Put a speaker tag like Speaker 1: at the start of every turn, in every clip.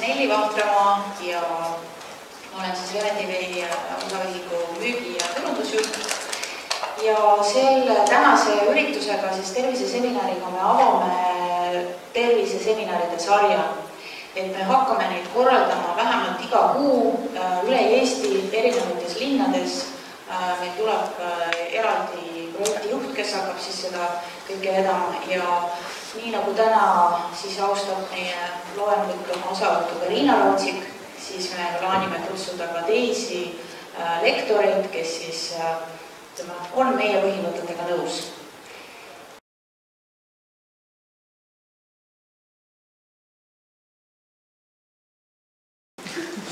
Speaker 1: Nelli Vahtramaa ja olen siis Remediveidi osaühingu müügi- ja turundusjuht. Ja tänase üritusega, siis terviseseminariga me avame terviseseminaride sarja. Et me hakkame neid korraldama vähemalt iga kuu üle Eesti erinevates linnades. Meil tuleb eraldi projektijuht, kes hakkab siis seda kõike vedama ja nii nagu täna siis austab meie loengut oma osavõtuga Riina Rootsik, siis me plaanime kutsuda ka teisi lektoreid, kes siis on meie põhimõtetega nõus.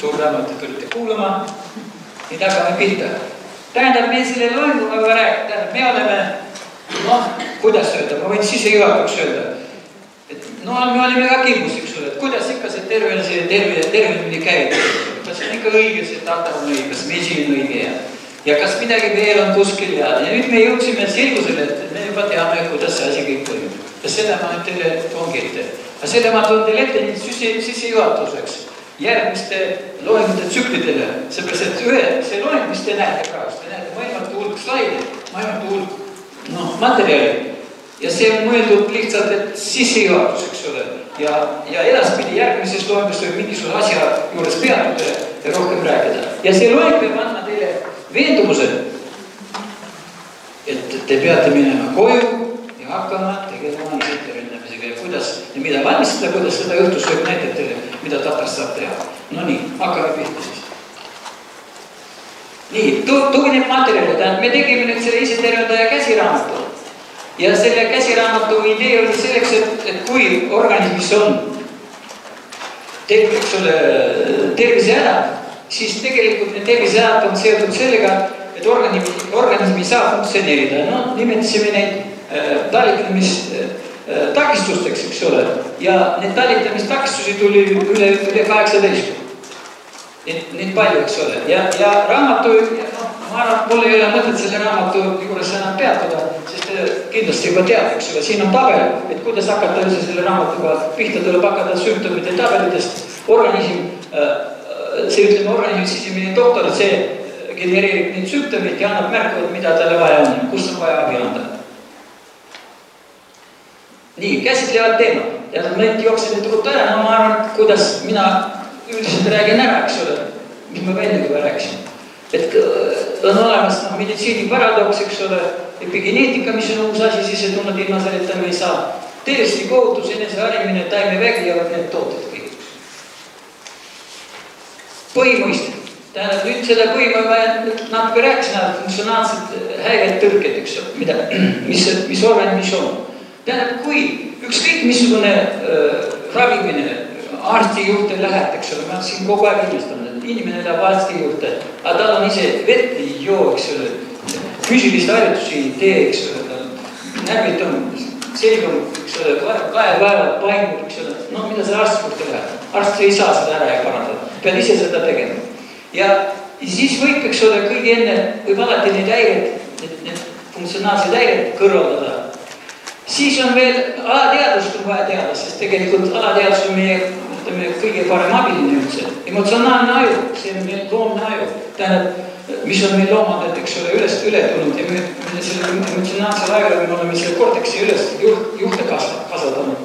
Speaker 2: Suur tänu, et tulite kuulama. Nüüd hakkame pihta. Tähendab, me selle loenguga rääkida, me oleme, kuidas öelda, ma võin sissejuhatuks öelda, et me olime ka kimbus, eks ole, et kuidas ikka see tervemini käib, kas on ikka õige see tatar on õige, kas mesi on õige ja kas midagi veel on kuskil ja nüüd me jõudsime selgusele, et me juba teame, kuidas see asi kõik toimub. Ja seda ma nüüd teile toongi ette. Aga selle ma toon teile ette sissejuhatuseks järgmiste loengute tsüklidele, seepärast, et see loeng, mis te näete praegust, te näete maailmatu hulk slaide, maailmatu hulk materjali ja see on mõeldud lihtsalt, et sissejuhatus, eks ole, ja edaspidi järgmises loengus võib mingisuguse asja juures peatuda ja rohkem rääkida. Ja see loeng peab andma teile veendumuse, et te peate minema koju ja hakkama tegelema etterändamisega ja kuidas ja mida valmistada, kuidas seda õhtus võib näidata teile, mida tatast saab teha. No nii, hakkame pihta siis. Nii, tugineb materjali, tähendab, me tegime nüüd selle isetervendaja käsiraamatu. Ja selle käsiraamatu idee oli selleks, et kui organismis on tervisehädad, siis tegelikult need tervisehädad on seotud sellega, et organismi ei saa funktsioneerida. No, nimetasime neid talitamistakistusteks, eks ole. Ja need talitamistakistusi tuli üle 18. Neid palju, eks ole. Ja raamatu, ma arvan, mul ei ole mõtet selle raamatu juures enam peatuda, sest kindlasti juba teab, eks ole. Siin on tabel, et kuidas hakata üldse selle raamatuga pihta, tuleb hakata sümptomite tabelitest. Organism, organismi sisemine doktor, see genereerib neid sümptomid ja annab märku, mida talle vaja on, kus on vaja abi anda. Nii, käsitlevad teema. Ja need jooksid nüüd ruttu ära, ma arvan, kuidas mina üldiselt räägin ära, eks ole, mis ma enne juba rääkisin. Et on olemas meditsiini paradoks, eks ole, epigeneetika, mis on uus asi, siis et ilma selleta me ei saa. Tõesti kohutus, eneseharimine, taimevägi ja need tooted kõik. Põhimõiste. Tähendab, nüüd seda põhimõiste natuke rääkisin, funktsionaalsed häired tõrked, eks ole, mis organismis on. Tähendab, kui ükskõik missugune ravimine arsti juurde läheb, eks ole, ma siin kogu aeg ilmestan, et inimene läheb arsti juurde, aga tal on ise vett ei joo, eks ole, füüsilist harjutusi ei tee, eks ole, närvid on selgum, eks ole, kaevaevad, paimud, eks ole, no mida see arsti juurde läheb? Arst ei saa seda ära ja parandada, pead ise seda tegema. Ja siis võib, eks ole, kõige enne võib alati neid häired, need funktsionaalsed häired kõrvaldada. Siis on veel alateadust on vaja teada, sest tegelikult alateadus on meie kõige parem abiline üldse. Emotsionaalne aju, see on meil loomne aju. Tähendab, mis on meil loomad, eks ole, üle tulnud ja me selle emotsionaalsele ajale me oleme selle korteksi juhte kasvatanud.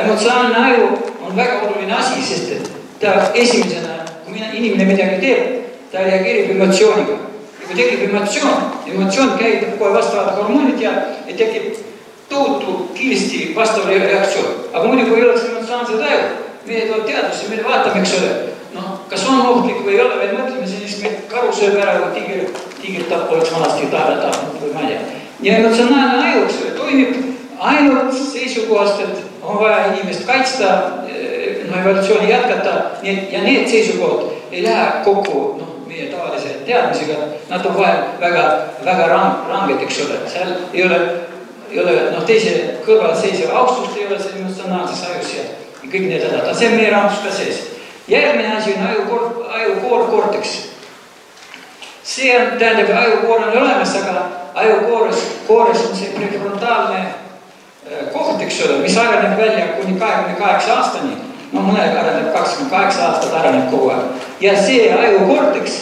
Speaker 2: Emotsionaalne aju on väga oluline asi, sest ta esimesena, kui inimene midagi teeb, ta reageerib emotsiooniga. Ja kui tekib emotsioon käitab kohe vastavad hormoonid ja tekib tohutu kiiresti vastav reaktsioon. Aga muidu, kui ei oleks emotsionaalsed aju, meie tuleb teadus ja me vaatame, eks ole, kas on ohtlik või ei ole, veel mõtleme, siis meil karu sööb ära, kui tiigrit tapp oleks vanasti tahtnud või ma ei tea. Ja emotsionaalne aju, eks ole, toimib ainult seisukohast, et on vaja inimest kaitsta, evolutsiooni jätkata ja need seisukohad ei lähe kokku meie tavalise teadmisega, nad on vahel väga ranged, eks ole, seal ei ole teise kõrval seisva austust ei ole see emotsionaalses ajus ja kõik need hädad. See on meie raamatus ka sees. Järgmine asi on ajukoor-korteks. See on, tähendab, ajukoor on olemas, aga ajukoores on see prefrontaalne koht, eks ole, mis areneb välja kuni 28 aastani no mõnega areneb 28 aastat, areneb kogu aeg. Ja see ajukorteks,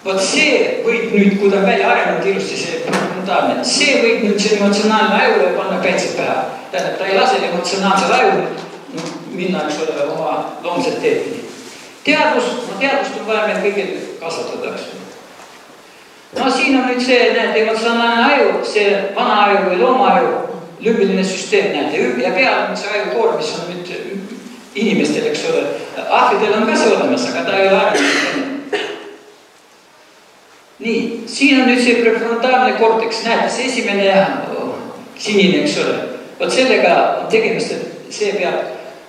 Speaker 2: vot see võib nüüd, kui ta on välja arenenud ilusti, see prefrontaalne, see võib nüüd see emotsionaalne ajule panna päitset pähe. Tähendab, ta ei lase emotsionaalsel ajul minna, eks ole, oma loomset teed. Teadvust on vaja meil kõigil kasvatada, eks ole. No siin on nüüd see, näete, emotsionaalne aju, see vana aju või looma aju, lümbiline süsteem, näete, ja peal on see ajukoor, mis on nüüd inimestel, eks ole. Ahvidel on ka see olemas, aga ta ei ole arenenud. Nii, siin on nüüd see prefrontaalne korteks, näete, see esimene sinine, eks ole. Vot sellega on tegemist, et see peab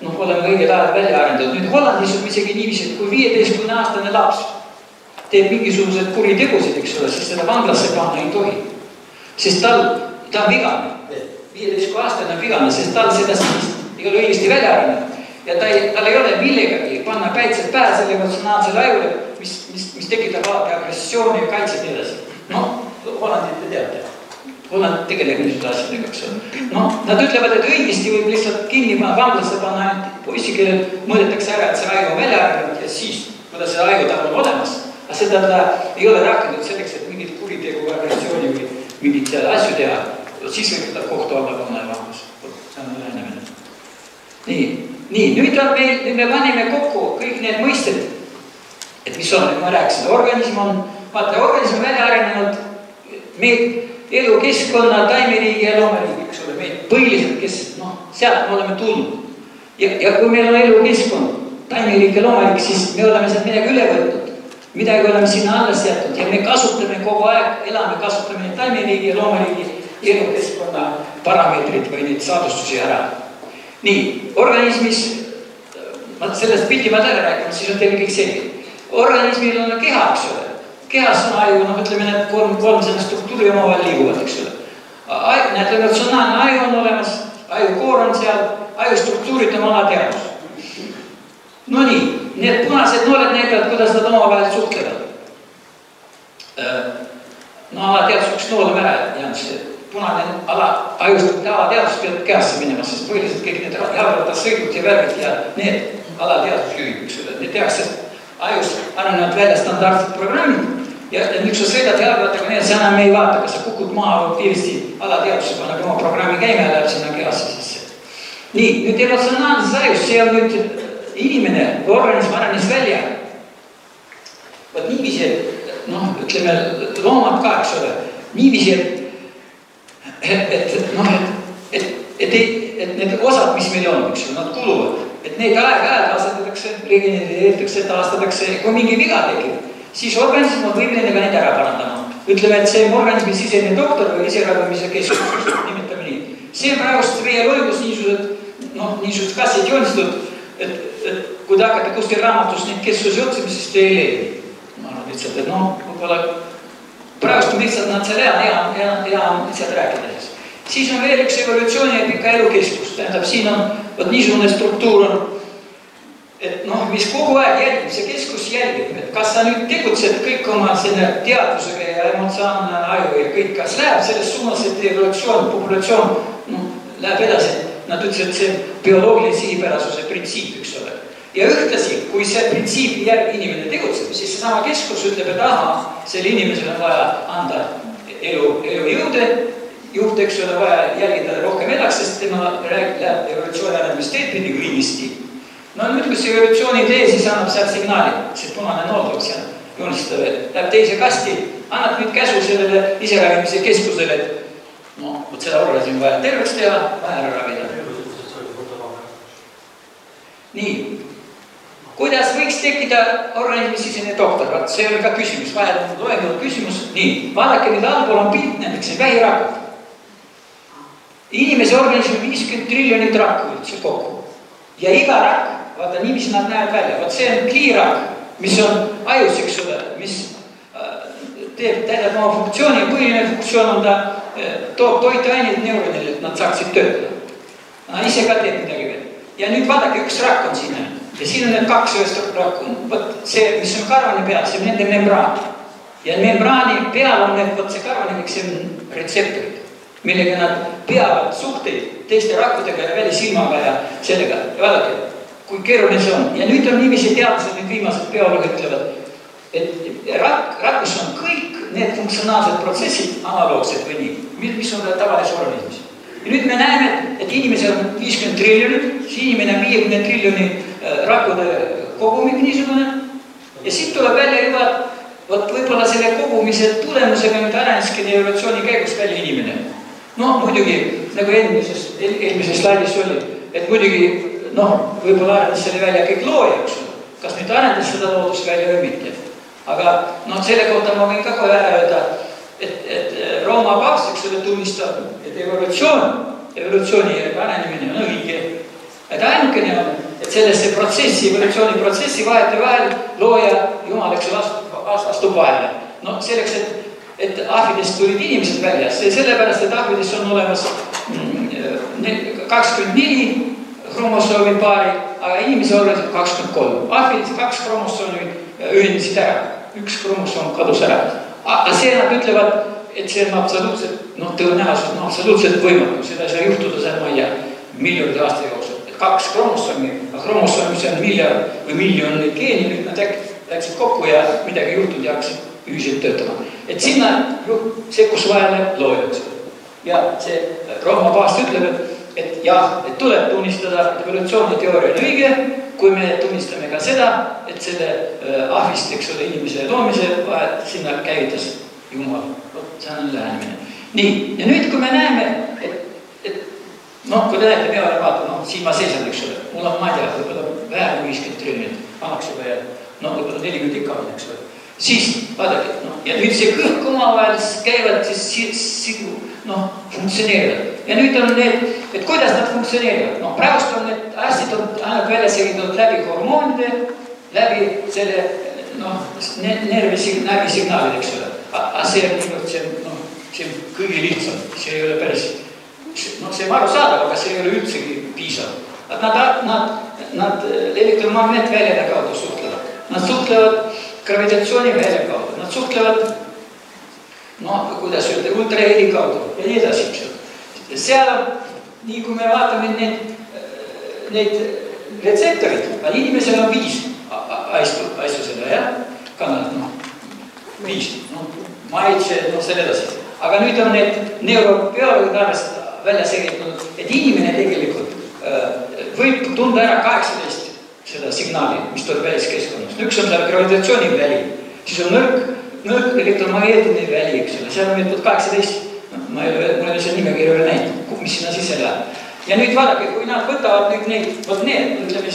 Speaker 2: olema õigel ajal välja arendatud. Nüüd Hollandis on isegi niiviisi, et kui 15-aastane laps teeb mingisugused kuritegusid, eks ole, siis seda vanglasse panna ei tohi. Sest ta on vigane. 15-aastane on vigane, sest tal seda ei ole õigesti välja arenenud. Ja tal ei ole millegagi panna päitsed pähe selle emotsionaalsele ajule, mis tekitab alati agressiooni ja kaitset nii edasi. Hollandit te teate. Holland tegeleb niisuguse asjadega, eks ole. Nad ütlevad, et õigesti võib lihtsalt kinni vanglasse panna ainult poissi, kellel mõõdetakse ära, et see aju on välja arenenud ja siis, kui ta see aju tal on olemas. Aga seda ta ei ole rakendatud selleks, et mingit kuritegu, agressiooni või mingit asju teha. Siis võib ta kohtu alla panna ja vanglas. See on lähenemine. Nii, nüüd me panime kokku kõik need mõisted, et mis on, ma rääkisin, organism on välja arenenud meid elukeskkonna, taimeriigi ja loomeriigi, eks ole, meid põhiliselt, kes, sealt me oleme tulnud. Ja kui meil on elukeskkond, taimeriigi ja loomeriigi, siis me oleme sealt midagi üle võtnud. Midagi oleme sinna alles jätnud ja me kasutame kogu aeg, kasutame taimeriigi ja loomeriigi elukeskkonna parameetrid või neid saadustusi ära. Nii, organismis, sellest pildi ma täna räägin, siis on teil kõik selge. Organismil on keha, eks ole. Kehas on aju, ütleme, need kolm selle struktuuri omavahel liiguvad, eks ole. Näed, emotsionaalne aju on olemas, ajukoor on seal, ajustruktuurid on alateadus. No nii, need punased nooled näitavad, kuidas nad omavahel suhtlevad. Alateadus üks nool on ära jäänud see. Punane alateadus peab kehasse minema, sest põhiliselt kõik need jalgrattassõidud ja värgid ja need alateadusjuhid, eks ole. Need tehakse ajus arenevad välja standardsed programmid ja nüüd sa sõidad jalgrattaga, need sa enam ei vaata, kas sa kukud maha või kiiresti alateadusse paneb oma programmi käima ja läheb sinna kehasse sisse. Nii, nüüd emotsionaalses ajus, see on nüüd inimene, organism arenes välja. Võt niiviisi, ütleme, loomad ka, eks ole, niiviisi, et need osad, mis meil on, eks ole, nad kuluvad, et neid aeg-ajal asetatakse, regenereeritakse, taastatakse, kui mingi viga tekib, siis organism on võimeline ka neid ära parandama. Ütleme, et see organismi sisene doktor või iseravimise keskus, nimetame nii. See on praegust meie loimus niisugused kassid joonistatud, et kui te hakkate kuskil raamatus neid keskusi otsima, siis te ei leia. Ma arvan lihtsalt, et võib-olla praegust on lihtsalt nad seal hea lihtsalt rääkida. Siis on veel üks evolutsiooni ja pika elu keskus. Tähendab, siin on niisugune struktuur on, et mis kogu aeg jälgib, see keskus jälgib, et kas sa nüüd tegutsed kõik oma selle teadvusega ja emotsionaalne aju ja kõik, kas läheb selles suunas, et evolutsioon, populatsioon läheb edasi. Nad ütlesid, et see bioloogiline sihipärasuse printsiip, üks ole. Ja ühtlasi, kui see printsiibi järgi inimene tegutseb, siis see sama keskus ütleb, et selle inimesele on vaja anda elu juurde, eks ole, vaja jälgida rohkem elaks, sest tema läheb evolutsiooni arenemist teed pidi kui inimesti. Nüüd, kui see evolutsiooni tee, siis annab sealt signaali, see punane nool tuleb seal joonistada, läheb teise kasti, annab nüüd käsu sellele iseravimise keskusele, et seda organismi vaja terveks teha, vaja ära ravida. Nii, kuidas võiks tekkida organismi sisene doktor? See oli ka küsimus, vahel loenud küsimus. Nii, vaadake, nüüd allpool on pilt, näiteks vähirakud. Inimese organismi 50 triljonit rakku üldse kokku. Ja iga rakk, vaata nii, mis nad näevad välja. Vaat see on kliirakk, mis on ajus, eks ole, mis täidab oma funktsiooni ja põhiline funktsioon on ta toob toitained neuronile, et nad saaksid töötada. Ise ka teeb midagi veel. Ja nüüd vaadake, üks rakk on sinna. Ja siin on need kaks ühest rakku. Võt see, mis on karvani peal, see on nende membraan. Ja membraani peal on need, võt see karvani, see on retseptorid, millega nad peavad suhteid teiste rakkudega ja välisilmaga ja sellega. Ja vaadake, kui keeruline see on. Ja nüüd on niiviisi teadlased, nüüd viimased bioloogid ütlevad, et rakus on kõik need funktsionaalsed protsessid analoogsed või nii, mis on tavalises organismis. Ja nüüd me näeme, et inimesel on 50 triljonit, see inimene on 50 triljoni rakkude kogumik niisugune ja siit tuleb välja juba, võt võib-olla selle kogumise tulemusega nüüd areneski evolutsiooni käigus välja inimene. No muidugi, nagu eelmises slaidis oli, et muidugi, võib-olla arendas selle välja kõik loojaks, kas nüüd arendas seda loodust välja või mitte. Aga selle kohta ma võin ka kohe ära öelda, et Rooma paavst tunnistab, et evolutsiooni arenemine on õige. Et ainukene on, et sellesse protsessi, evolutsiooni protsessi vahete vahel looja jumalaks astub vahele. Selleks, et ahvidest tulid inimesed väljas, sellepärast, et ahvidest on olemas 24 kromosoomi paari, aga inimese organism 23. Ahvidest 2 kromosoomi ühendasid ära, 1 kromosoom kadus ära. Aga see nad ütlevad, et see on absoluutselt, tõenäoliselt absoluutselt võimatu, seda ei saa juhtuda seal, ma ei tea, miljonide aasta jooksul. 2 kromosoomi, mis on miljard või miljon geeni, nüüd nad läksid kokku ja midagi juhtud ja hakkasid ühiselt töötama. Et sinna sekkus vahele loojad. Ja see Rooma paavst ütleb, et jah, et tuleb tunnistada, et evolutsiooniteooria on õige, kui me tunnistame ka seda, et selle ahvist, eks ole, inimese loomise vahet sinna käivitas Jumal. See on lähenemine. Nii, ja nüüd, kui me näeme, et kui te näete, me oleme vaata, siin ma seisan, eks ole, mul on, ma ei tea, võib-olla vähem 50 triljonit, annaks juba ja võib-olla 40 ikka on, eks ole. Siis, vaadake, ja nüüd see kõik omavahel käivad siis funktsioneerivad. Ja nüüd on need, et kuidas nad funktsioneerivad. Praegust on need arstid on ainult välja segitud läbi hormoonide, läbi selle närvisignaalid, eks ole. Aga see on kõige lihtsam, see ei ole päris, see on arusaadav, aga see ei ole üldsegi piisav. Nad levikul magnetväljade kaudu suhtlevad. Nad suhtlevad gravitatsiooniväljade kaudu. Nad suhtlevad, kuidas öelda, ultraheli kaudu ja nii edasi. Seal on, nii kui me vaatame neid retseptorid, aga inimesel on 5 aistu seda, jah? Kanalid, 5, maitse, selle edasi. Aga nüüd on need neurobioloogid arvest välja segitud, et inimene tegelikult võib tunda ära 18 seda signaali, mis tuleb väliskeskkonnast. Üks on seal gravitatsiooniväli, siis on nõrk elektromagneetiline väli, eks ole, seal on nüüd 18, mul ei ole see nimekirja veel näinud, mis sinna sisse läheb. Ja nüüd vaadake, kui nad võtavad nüüd neid, ütleme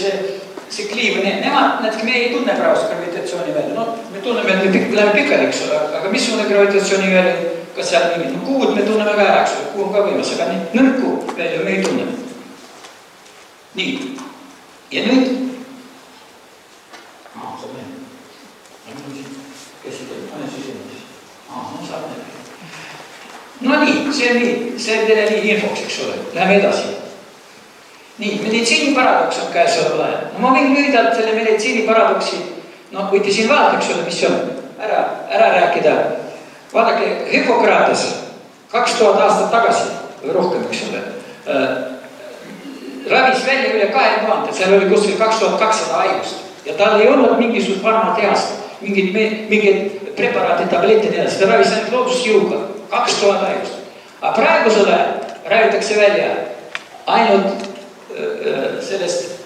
Speaker 2: see kliiv, nemad, me ei tunne praegust gravitatsiooniväli, me tunneme, et me läheme pikali, eks ole, aga missugune gravitatsiooniväli, kas seal mingid, kuud me tunneme ka ära, eks ole, kuu on ka võimas, aga nõrku välja me ei tunne. Nii, ja nüüd, see on teile nii infoks, eks ole. Läheme edasi. Nii, meditsiiniparadoks on käesoleval ajal. Ma võin lühidalt selle meditsiiniparadoksi, võite siin vaadata, eks ole, mis see on, ära rääkida. Vaadake, Hippokrates 2000 aastat tagasi, või rohkem, eks ole, ravis välja üle 2000, seal oli kuskil 2200 haigust. Ja tal ei olnud mingisugust farmatehast, mingid preparaatid, tabletid ja seda ravis ainult loodusjõuga, 2000 haigust. Aga praegusel ajal räägitakse välja ainult sellest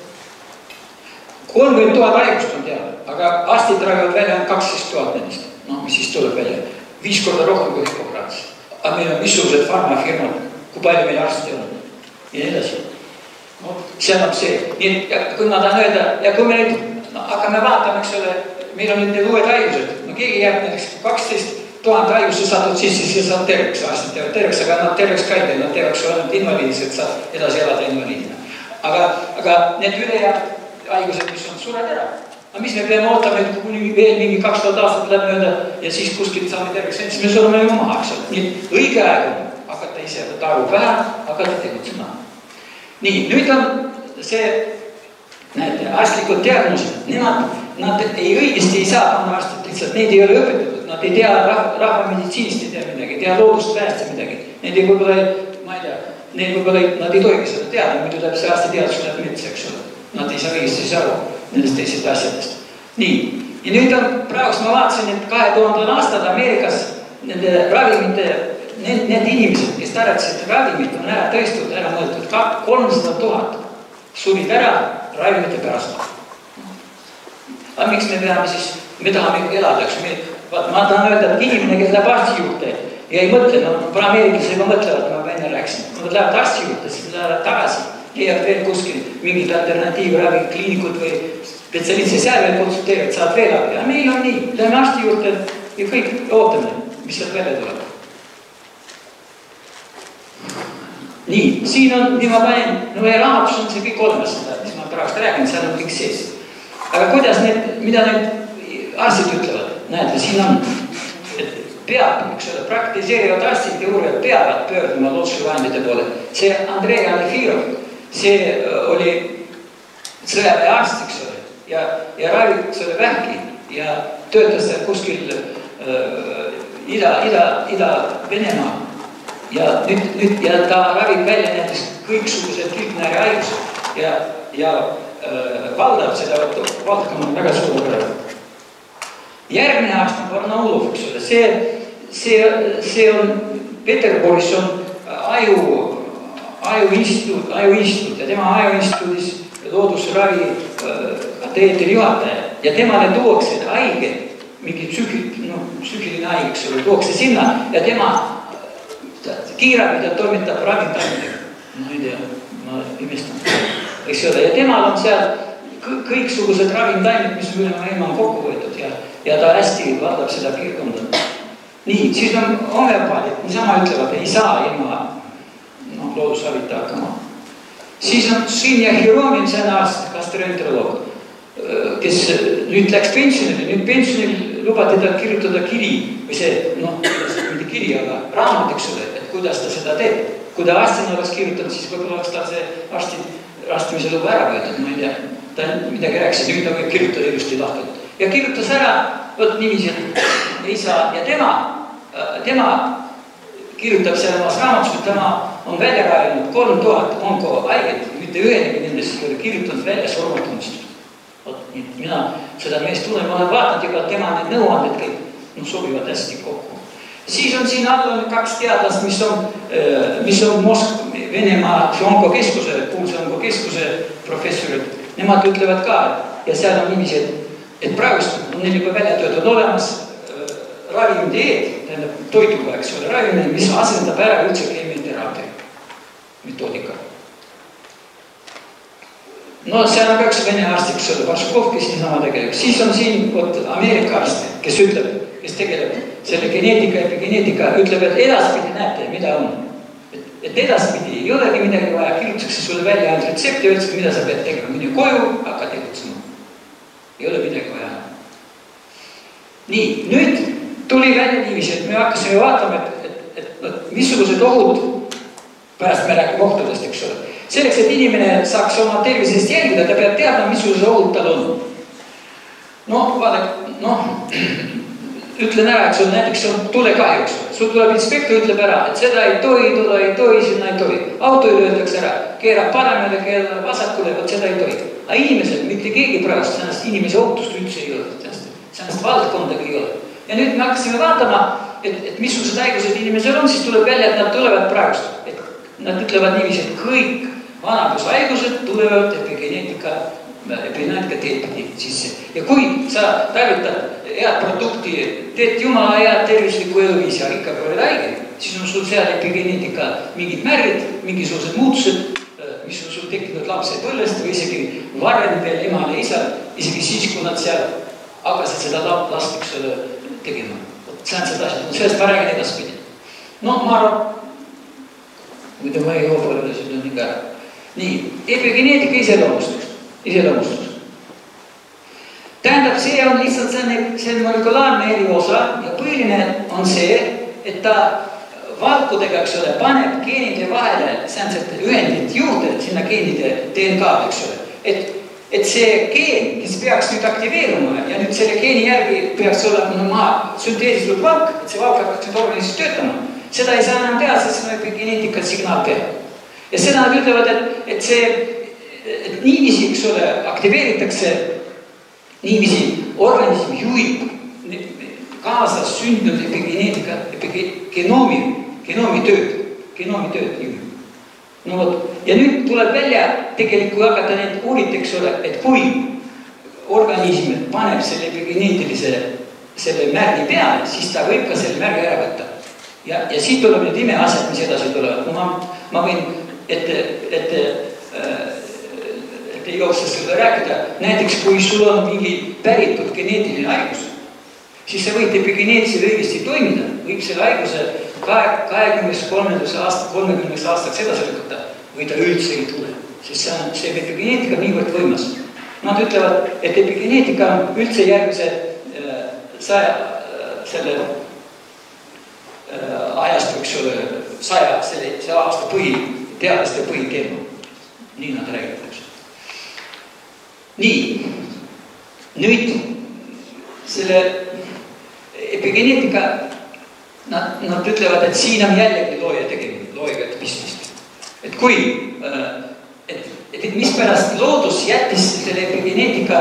Speaker 2: 30 000 haigust on teada, aga arstid räägivad välja 12 000 nendest. Mis siis tuleb välja? 5 korda rohkem kui Hippokrates. Aga meil on missugused farmafirmad, kui palju meil arste on ja nii edasi. Seal on see. Kui ma tahan öelda, ja kui me nüüd hakkame vaatama, eks ole, meil on nüüd need uued haigused. Keegi jääb näiteks 12 000 haigusse saadud sisse, siis saab terveks, arstid teevad terveks, aga nad terveks ka ei tee, nad teevaks ainult invaliidis, et saab edasi elada invaliidina. Aga need ülejäänud haigused, mis on, sured ära. Mis me peame ootama, et kuni veel mingi 2000 aastat läheb mööda ja siis kuskilt saame terveks, siis me sureme ju maha, eks ole. Nii, õige aeg on hakata ise aru pähe, hakata tegutsema. Nii, nüüd on see, näete, arstlikud diagnoosid, nad õigesti ei saa panna arstid, lihtsalt neid ei ole õpetatud, nad ei tea rahvameditsiinist, ei tea midagi, ei tea loodust väest midagi. Need võib-olla, ma ei tea, nad ei tohigi seda teada, muidu läheb see arstiteadus läheb metsa, eks ole. nad ei saa õigesti aru nendest teisest asjadest. Nii, ja nüüd on praegu ma vaatasin, et 2000 aastal Ameerikas nende ravimite, need inimesed, kes tarvitasid ravimit, on ära tõestud, ära mõõdetud 300 000 surid ära ravimite pärast. Aga miks me peame siis, me tahame elada, ma tahan öelda, et inimene, kes läheb arsti juurde ja ei mõtle, no Ameerikas juba mõtlevad, ma enne rääkisin, nad lähevad arsti juurde, siis nad lähevad tagasi, leiavad veel kuskil mingid alternatiivravi kliinikud või spetsialistid seal veel konsulteerivad, saad veel abi. Ja meil on nii, läheme arsti juurde ja kõik ootame, mis sealt välja tuleb. Nii, siin on, nii ma panen, no meie raamatus on see kõik olemas, mis ma praegu räägin, seal on kõik sees. Aga kuidas need, mida need arstid ütlevad? Näete, siin on, et peab, üks ole, praktiseerivad arstid ja uurijad peavad pöörduma loodusvahendite poole. See Andrei Alefirov, see oli sõjaväe arst, eks ole, ja ravib selle vähki ja töötas seal kuskil Ida-Venemaa. Ja nüüd ta ravib välja näiteks kõiksugused kilpnääri haigused ja valdab seda valdkonna väga suur praegu. Järgmine aasta Barnaulov, eks ole, see on Peterburis on ajuinstituut ja tema ajuinstituudis loodusravi kateetri juhataja ja temale tuuakse haige, mingi psüühiline haige, eks ole, tuuakse sinna ja tema kiirabida toimetab ravimtaimedega. No ei tea, ma imestan. Eks ole, ja temal on seal kõiksugused ravimtaimed, mis üle maailma on kokku võetud ja ta hästi valdab seda piirkonda. Nii, siis on homeopaadid, niisama ütlevad, ei saa ilma loodusravita hakkama. Siis on Shinja Hiromin, see on arst, gastroenteroloog, kes nüüd läks pensionile, nüüd pensionil lubati ta kirjutada kiri või see, mitte kiri, aga raamat, eks ole, et kuidas ta seda teeb. Kui ta arstina oleks kirjutanud, siis võib-olla oleks tal see arstimise lugu ära võetud, ma ei tea. Ta midagi rääkis, nüüd ta võib kirjutada ilusti lahtud. Ja kirjutas ära, võt niiviisi, et ei saa. Ja tema kirjutab seal omas raamatus, et tema on välja rainud 3000 onkohaiget, mitte ühenegi nendest ei ole kirjutanud välja surmatumist. Mina seda meest tunnen, ma olen vaatanud juba tema need nõuanded kõik sobivad hästi kokku. Siis on siin all kaks teadlast, mis on Venemaa onkokeskuse, kuulsa onkokeskuse professorid. Nemad ütlevad ka, ja seal on niiviisi, et praegust on neil juba välja töötud olemas ravimdieet, tähendab toiduga, eks ole, ravimine, mis asendab ära üldse keemioteraapia metoodika. No seal on ka üks vene arst, eks ole, Vaškov, kes niisama tegeleb. Siis on siin Ameerika arst, kes ütleb, kes tegeleb selle geneetika ja epigeneetika, ütleb, et edaspidi näete, mida on. Et edaspidi ei olegi midagi vaja, kirjutatakse sulle välja ainult retsepti, öeldakse, mida sa pead tegema. Mine koju, hakka tegutsema. Ei ole midagi vaja. Nii, nüüd tuli välja niiviisi, et me hakkasime vaatama, et missugused ohud, pärast me räägime ohtudest, eks ole. Selleks, et inimene saaks oma tervisest jälgida, ta peab teadma, missuguse ohud tal on. Ütlen ära, eks ole, näiteks on tulekahjuks. Sul tuleb inspektor, ütleb ära, et seda ei tohi, sinna ei tohi. Auto ei löötakse ära, keerab paremale, keerab vasakule, võt seda ei tohi. Aga inimesed, mitte keegi praegust, sellest inimese ohutust üldse ei ole. Sellest valdkondagi ei ole. Ja nüüd me hakkasime vaatama, et missugused haigused inimesel on, siis tuleb välja, et nad tulevad praegust. Nad ütlevad niiviisi, et kõik vanadushaigused tulevad epigeneetika teed sisse. Ja kui sa tarvitad head produkti, teed jumala head tervislikku eluviisi, aga ikka oled haige, siis on sul seal epigeneetika mingid märgid, mingisugused muutused, mis on sul tekkinud lapsepõlvest või isegi varem veel emale ja isal, isegi siis, kui nad seal hakkasid seda last tegema. See on seda asjad, sellest ma räägin edaspidi. Ma arvan, muidu ma ei joo palju, seda on ikka. Nii, epigeneetika iseloomustus. Tähendab, see on lihtsalt see molekulaarne eriosa ja põhiline on see, et ta valkudega, eks ole, paneb geenide vahele säänsed ühendid juurde sinna geenide DNK-d, eks ole. Et see geen, kes peaks nüüd aktiveeruma ja nüüd selle geeni järgi peaks olema sünteesitud valk, et see valk hakkaks nüüd organismis töötama, seda ei saa enam teha, sest see on epigeneetika signaal teha. Ja seda nad ütlevad, et see niiviisi, eks ole, aktiveeritakse, niiviisi organism juhib kaasas sündinud epigeneetika, genoomi tööd juhib. No vot, ja nüüd tuleb välja tegelikult, kui hakata neid uurida, eks ole, et kui organism paneb selle epigeneetilise selle märgi peale, siis ta võib ka selle märgi ära võtta. Ja siit tuleb need imeasjad, mis edasi tulevad. Ma võin ette igavesest seda rääkida. Näiteks, kui sul on mingi päritud geneetiline haigus, siis sa võid epigeneetiliselt õigesti toimida. Võib selle haiguse 20-30 aastaks edasi lükata või ta üldse ei tule. Sest see epigeneetika on niivõrd võimas. Nad ütlevad, et epigeneetika on üldse järgmise selle ajastu, eks ole, selle aasta teadlaste põhiteema. Nii nad räägitakse. Nii, nüüd selle epigeneetika, nad ütlevad, et siin on jällegi loojaga pistmist. Et kui, et mispärast loodus jättis selle epigeneetika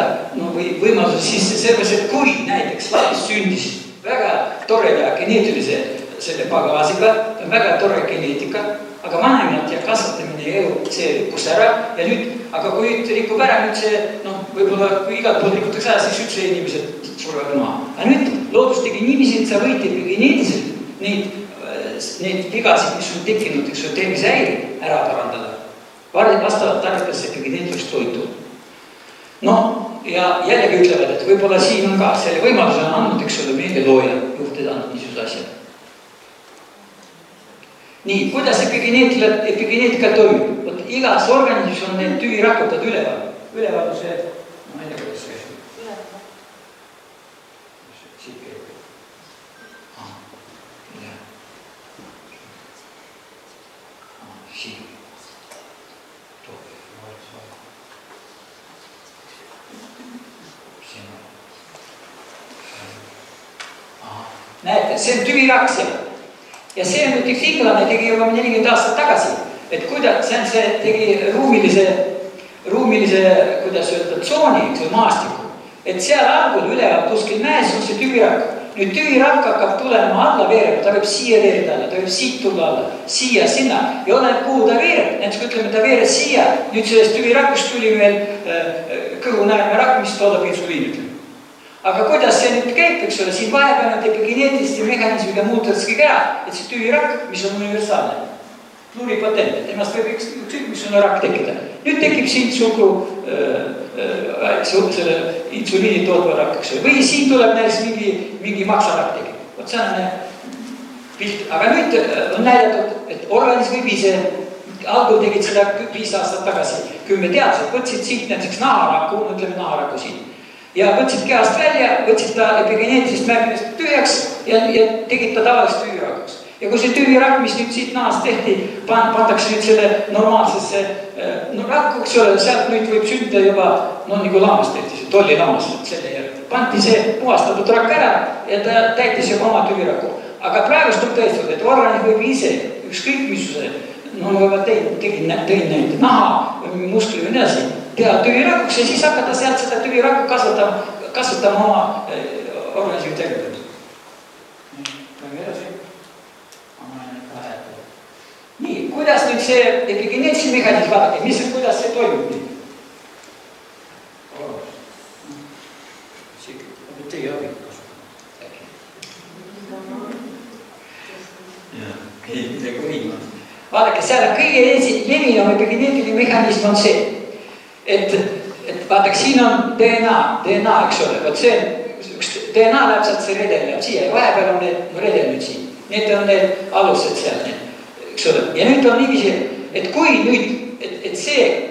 Speaker 2: või võimaluse sisse selles, et kui näiteks laps sündis väga toreda geneetilise selle pagasiga, väga tore geneetika, aga vanemad ja kasvatamine ja elu, see rikkus ära ja nüüd, aga kui rikub ära nüüd see, võib-olla kui igalt poolt rikutakse ära, siis üldse inimesed survad maha. Aga nüüd loodus tegi niiviisi, et sa võid epigeneetiliselt neid vigasid, mis on tekkinud, eks ole, tervisehäiri ära parandada. Vastavalt tarvitas epigeneetilist toitu. No, ja jällegi ütlevad, et võib-olla siin on ka selle võimaluse on andnud, eks ole, meile looja juhtida andnud niisugused asjad. Nii, kuidas epigeneetika toimib? Igas organismis on need tüvirakutad üleval. Üleval see, ma ei tea, kuidas see käib. Siit käib. Siit. Näete, see on tüvirak seal. Ja see on üks inglane tegi juba 40 aastat tagasi, et kuidas see tegi ruumilise, kuidas öelda, tsooni, eks on maastiku. Et seal algul üleval kuskil mäes on see tüvirak. Nüüd tüvirak hakkab tulema alla veerema, ta võib siia veerida alla, ta võib siit tulla alla, siia, sinna. Ja oleneb, kuhu ta veereb. Näiteks kui ütleme, ta veeres siia, nüüd sellest tüvirakust tuli veel kõhunäärmerak, mis toodab insuliini. Aga kuidas see nüüd käib, eks ole, siin vahepeal on epigeneetiliste mekanismiga muutadski ära, et see tüvirakk, mis on universaalne, pluripotent, et temast võib ükskõik, mis on rakk tekkida. Nüüd tekib siin sulgu selle insuliini tootva rakk, eks ole, või siin tuleb näiteks mingi maksarakk tekib. Vot see on pilt, aga nüüd on näidatud, et organism võib ise, algul tegid seda 5 aastat tagasi, 10 teadlased, võtsid siit näiteks naharaku, ütleme naharaku siin. Ja võtsid kehast välja, võtsid ta epigeneetilist märgimist tühjaks ja tegid ta tavalist tüvirakuks. Ja kui see tüvirak, mis nüüd siit nahast tehti, pandakse nüüd selle normaalsesse rakkuks, sealt nüüd võib sündida juba, nagu lammas tehti, see tolli lammas, selle järgi. Panti see puhastatud rakk ära ja ta täitis juba oma tüviraku. Aga praegust on tõestud, et organism võib ise, ükskõik missuse, tegin näite naha, muskli või nii asi, teha tüvirakuks ja siis hakata sealt seda tüvirakku kasvatama oma organismi tervelt. Võime edasi. Nii, kuidas nüüd see epigeneetilise mehhanism vaadake, kuidas see toimub nüüd? Teie abi kasutada. Ei, midagi viima. Vaadake, seal kõige levinum epigeneetiline mehhanism on see, et vaadake, siin on DNA, eks ole, vot see üks DNA läheb sealt, see redel läheb siia ja vahepeal on need redel nüüd siin. Need on need alused seal, eks ole. Ja nüüd on niiviisi, et kui nüüd, et see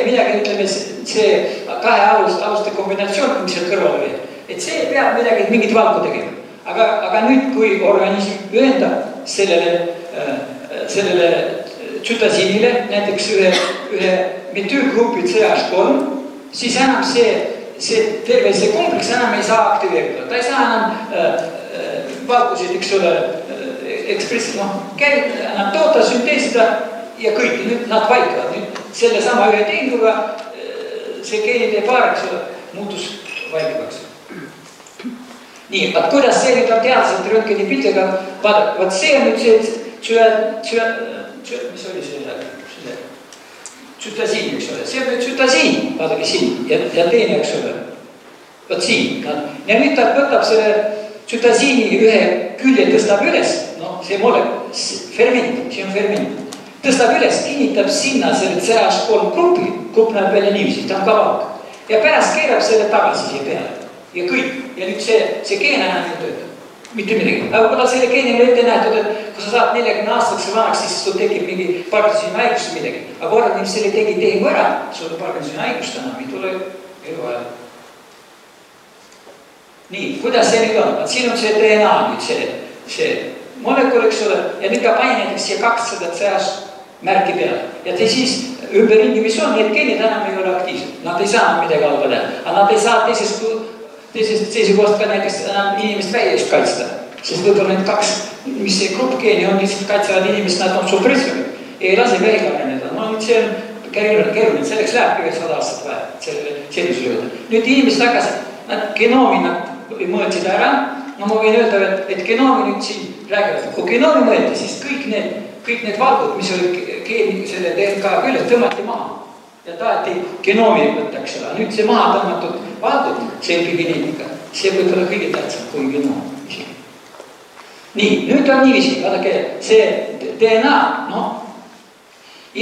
Speaker 2: midagi, ütleme, see kahe aluste kombinatsioon, mis seal kõrval oli, et see peab midagi, mingit valku tegema. Aga nüüd, kui organism ühendab sellele tsütasiinile, näiteks ühe metüülgrupi CH3, siis enam terve see kompleks enam ei saa aktiveerida. Ta ei saa enam valkusid, eks ole, ekspressi, enam toota, sünteesida ja kõik, nüüd nad vaikavad, nüüd selle sama ühe tehinguga see geenide paar, eks ole, muutus vaikivaks. Nii, vaat kuidas see nüüd on teadlaselt röntgeni pildiga, vaadake, vaat see on nüüd see, mis oli selle tsütasiin, eks ole, see on nüüd tsütasiin, vaadake siin, ja teine, eks ole, vaat siin. Ja nüüd ta võtab selle tsütasiini ühe külje, tõstab üles, no see molekul, ferment, see on ferment, tõstab üles, kinnitab sinna selle CH3 grupi, grupp näeb välja niiviisi, ta on ka valk. Ja pärast keerab selle tagasi siia peale. Ja kõik. Ja nüüd see geen enam ei töötab. Mitte midagi. Aga kuna selle geenile ette nähtud, et kui sa saad 40 aastaks vanaks, siis sul tekib mingi Parkinsoni haigust või midagi. Aga korda, mis selle tegi tehingu ära, sul Parkinsoni haigust enam ei tule eluajal. Nii, kuidas see nüüd on? Siin on see DNA nüüd see molekul, eks ole, ja nüüd ka pani näiteks siia 200 CH märki peale. Ja te siis ümberringi, mis on, need geenid enam ei ole aktiivsed. Nad ei saa midagi halba teha. Aga nad ei saa teisest seisukohast ka näiteks enam inimest välja eest kaitsta. Sest võib-olla need kaks, mis see grupp geeni on, lihtsalt kaitsevad inimest, nad on suppressorid. Ei lase välja areneda. No nüüd see on keeruline, selleks läheb 100 aastat vaja sellele sellisele jõuda. Nüüd inimesed tagasi, nad genoomi nad mõõtsid ära. No ma võin öelda, et genoomi nüüd siin räägivad. Kui genoomi mõõti, siis kõik need valgud, mis oli geeni selle DNK küljes, tõmmati maha. Ja taheti genoomi võtta, eks ole. Nüüd see maha tõmmatud valgud, see epigeneetika, see võib olla kõige tähtsam kui genoom. Nii, nüüd on niiviisi, vaadake, see DNA,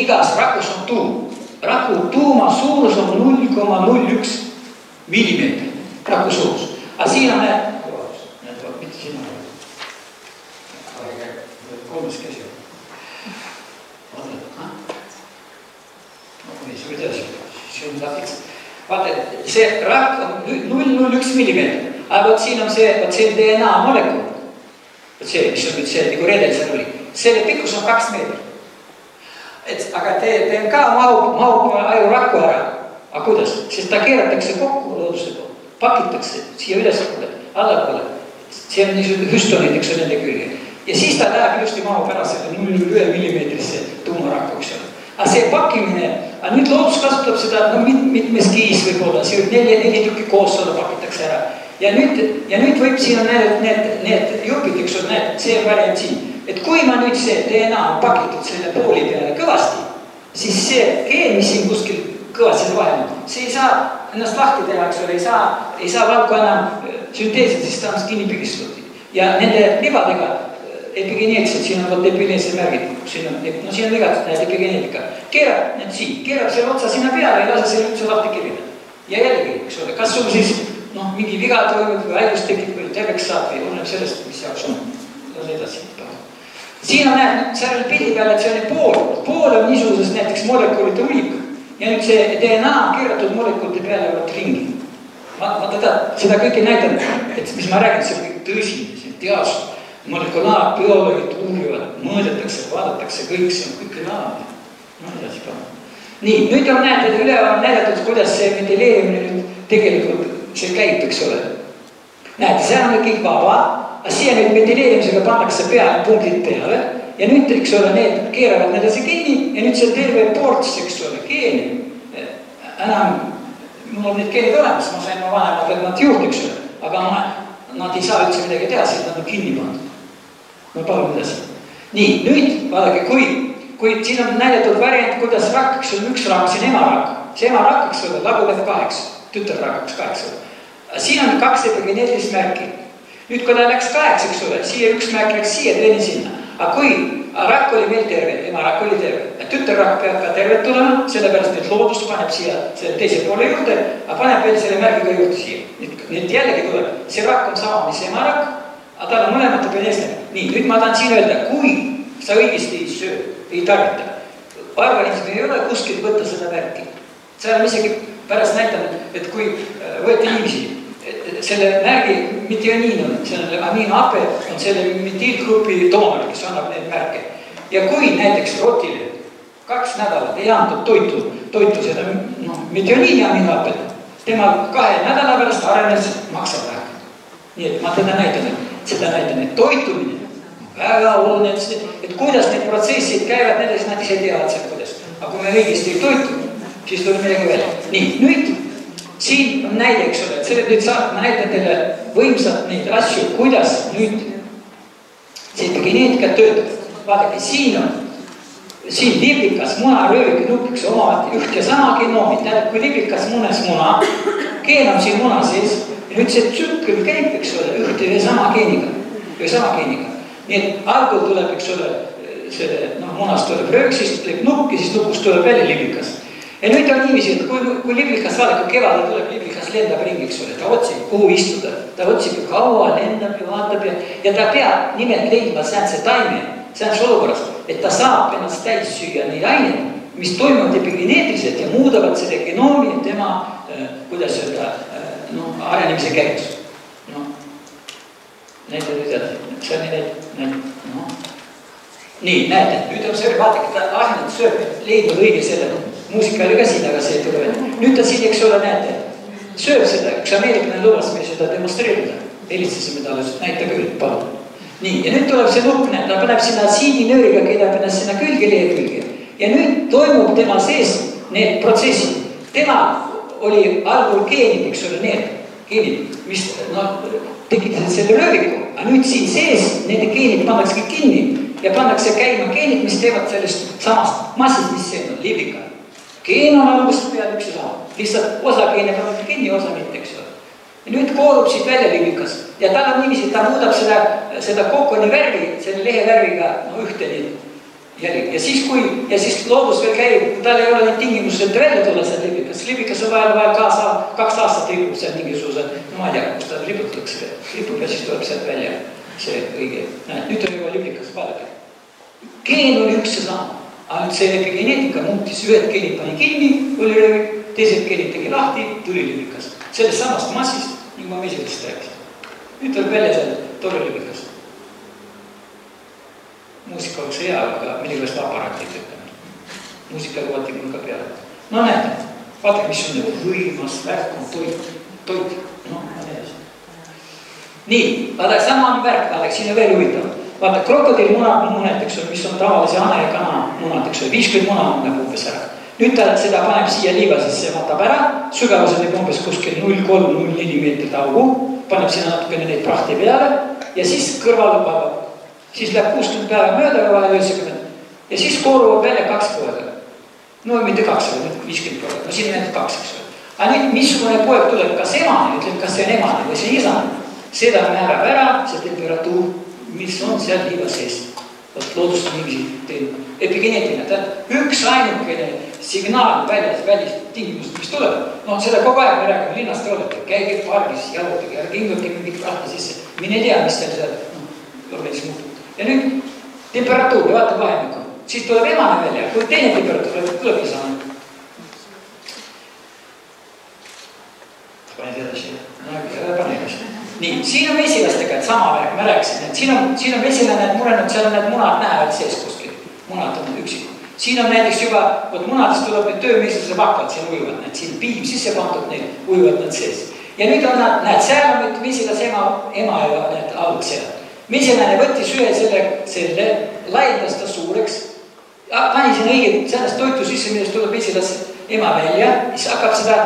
Speaker 2: igas rakus on tuum. Raku tuuma suurus on 0,01 millimeetri, raku suurus. Aga siin on mitte siin on. Kolmes käsi on. Vaata, see rakk on 0,01 millimeetri, aga võt siin on see DNA molekul, see, mis on nüüd see, nagu redel seal oli, selle pikkus on 2 meetrit. Aga DNK mahub aju rakku ära. Aga kuidas? Sest ta keeratakse kokku looduse poolt, pakitakse siia ülespoole, allapoole. See on niisugune hüstonid, eks on nende külge. Ja siis ta läheb ilusti mahub ära selle 0,1 millimeetrisse tuumarakku, eks ole. Aga see pakkimine, nüüd loodus kasutab seda mitmes kiis võib-olla, see 4 tükki koos olla pakitakse ära. Ja nüüd võib siin on need jupid, eks on need, see variant siin. Et kui ma nüüd see DNA on pakitud selle pooli peale kõvasti, siis see geen, mis siin kuskil kõvasti vahel, see ei saa ennast lahti teha, eks ole, ei saa valku enam sünteesida, siis ta on kinni pigistatud. Ja nende libadega epigeneetilised, siin on epigeneetilised märgid, siin on vigad, näed epigeneetika. Keerab need siin, keerab selle otsa sinna peale ja lase selle üldse lahti kirjada. Ja jällegi, eks ole, kas sul siis mingi viga toimub või haigus tekib või terveks saab või oleneb sellest, mis jaoks on. Edasi. Siin on näed, seal pildi peal, et see on pool. Pool on niisugusest näiteks molekulite ulik. Ja nüüd see DNA on keeratud molekulite peale võt ringi. Ma seda kõike näitan, et mis ma räägin, see on kõik tõsine, see on teadus. Molekulaarbioloogid uurivad, mõõdetakse, vaadatakse kõik, see on kõik reaalne. Edasi palun. Nii, nüüd on näited üle on näidatud, kuidas see metileerimine nüüd tegelikult see käib, eks ole. Näete, see on kõik vaba, aga siia nüüd metileerimisega pannakse peale punktid peale ja nüüd, eks ole, need keeravad need see kinni ja nüüd see terve ports, eks ole, geeni. Enam, mul on need geenid olemas, ma sain ma vanemad nad juurde, eks ole, aga nad ei saa üldse midagi teha, sest nad on kinni pandud. Ma palun edasi. Nii, nüüd, vaadake, kui siin on näidatud variant, kuidas rakk, see on üks rakk, see on emarakk. See emarakk, eks ole, laguneb 8, tütarrakaks 8. Siin on 2 epigeneetilist märki. Nüüd, kui ta läks 8, eks ole, siia üks märk läks siia, teine sinna. Aga kui rakk oli veel terve, emarakk oli terve, tütarrakk peab ka tervet tulema, sellepärast, et loodus paneb siia selle teise poole juurde, aga paneb veel selle märgiga juurde siia. Nüüd jällegi tuleb, see rakk on sama, mis emarakk, aga tal on mõlemate peal eesnäeb. Nii, nüüd ma tahan siin öelda, kui sa õigesti ei söö, ei tarvita. Organism ei ole kuskilt võtta seda märki. Seal on isegi pärast näitanud, et kui võeti inimesi, selle märgi metioniin on, see on amiinohape, on selle metiilgrupi doonor, kes annab need märke. Ja kui näiteks rotile 2 nädalat ei antud toitu seda metioniini amiinohapet, tema 2 nädala pärast arenes maksab vähem. Nii et ma seda näitan, et toitumine väga oluline, et kuidas need protsessid käivad, need nad ise teavad seal, kuidas. Aga kui me õigesti ei toitu, siis tuleb midagi veel. Nii, nüüd siin on näide, eks ole, et selle nüüd ma näitan teile võimsalt neid asju, kuidas nüüd see epigeneetika töötab. Vaadake, siin liblikas munaröövik ja nupiks omavad üht ja sama genoomit. Tähendab, kui liblikas munes muna, geen on siin muna sees ja nüüd see tsükkel käib, eks ole, ühte ja sama geeniga. Nii et algul tuleb, eks ole, selle munast tuleb röök, siis tuleb nukk ja siis nukust tuleb välja liblikas. Ja nüüd on niiviisi, et kui liblikas, vaadake, kevadel tuleb liblikas, lendab ringi, eks ole, ta otsib, kuhu istuda, ta otsib ju kaua, lendab ja vaatab ja ta peab nimelt leidma säänse taime, säänse olukorras, et ta saab ennast täis süüa neid aineid, mis toimuvad epigeneetiliselt ja muudavad selle genoomi ja tema, kuidas öelda, arenemise käigus. Näide nüüd edasi, see on need, nii, näete, nüüd on sööb, vaadake, ta ahnelt sööb, leidnud õige selle, muusika oli ka siin, aga see ei tule veel. Nüüd ta siin, eks ole, näete, sööb seda, üks ameeriklane lubas meil seda demonstreerida. Helistasime talle, näita küll, palun. Nii, ja nüüd tuleb see nukk, ta paneb sinna siininööriga, keedab ennast sinna külge, külge. Ja nüüd toimub tema sees need protsessid. Tema oli algul geenid, eks ole, need geenid, mis tekitasid selle rööviku, aga nüüd siin sees nende geenid pannakse kinni ja pannakse käima geenid, mis teevad sellest samast massist, mis see on, liblika. Geen on algusest peale üks ja sama. Lihtsalt osa geene pannakse kinni, osa mitte, eks ole. Ja nüüd koorub siit välja liblikas ja tal on niiviisi, ta muudab seda kokoni värvi, selle lehe värviga ühteni jälg. Ja siis loodus veel käib, tal ei ole neid tingimused välja tulla seal liblikas. Liblikas on vaja 2 aastat ripub seal mingisuguse, ma ei tea, kus ta riputatakse, ripub ja siis tuleb sealt välja see õige. Nüüd on juba liblikas, vaadake. Geen oli üks ja sama, aga see epigeneetika muutis, ühed geenid pani kinni, oli röövik, teised geenid tegi lahti, tuli liblikas. Sellest samast massist, nii ma mesilast rääkisin. Nüüd tuleb välja seal tore liblikas. Muusika oleks hea, aga millegast aparaat ei töötanud. Muusika lubati mul ka peale. No näete, vaadake, mis on nüüd võimas, värk on toit. Nii, vaadake, sama on värk, vaadake, siin on veel huvitav. Vaadake, krokodiil munad, mis on tavalise ana ja kana munad, 50 muna on nagu umbes ära. Nüüd ta seda paneb siia liiva, siis see matab ära, sügavuse teeb umbes kuskil 0,3–0,4 meetrit augu, paneb sinna natukene neid prahti peale ja siis kõrval lubab. Siis läheb 60 päeva mööda ja vahel 90 ja siis kooruvad välja 2 poega. No mitte 2, aga 50 poega. No siin näitab 2, eks ole. Aga nüüd, missugune poeg tuleb, kas emane, ütleb, kas see on emane või see isane. Seda määrab ära, see temperatuur, mis on seal liiva sees. Loodust on niiviisi teinud. Epigeneetiline, üks ainukene signaal välist tingimust, mis tuleb. No seda kogu aeg me räägime, linnast te olete, käige pargis, jalutage, ärge ingutage mingit rahta sisse. Mine tea, mis teil seal organism muutub. Ja nüüd temperatuur, vaata vahemikku, siis tuleb emane välja, kui teine temperatuur tulebki saanud. Pane edasi, pane edasi. Nii, siin on mesilastega, et sama värk, ma rääkisin, et siin on mesilane murenud, seal on need munad näevad sees kuskil. Munad on üksik. Siin on näiteks juba, munadest tuleb need töömesilase vakad, siin ujuvad need, siin piim sisse pandud, need ujuvad nad sees. Ja nüüd on nad, näed, seal on nüüd mesilase ema ja need alg seal. Mesilane võttis ühe selle, laiendas ta suureks, pani siin õiget sellest toitu sisse, millest tuleb mesilas ema välja, siis hakkab seda,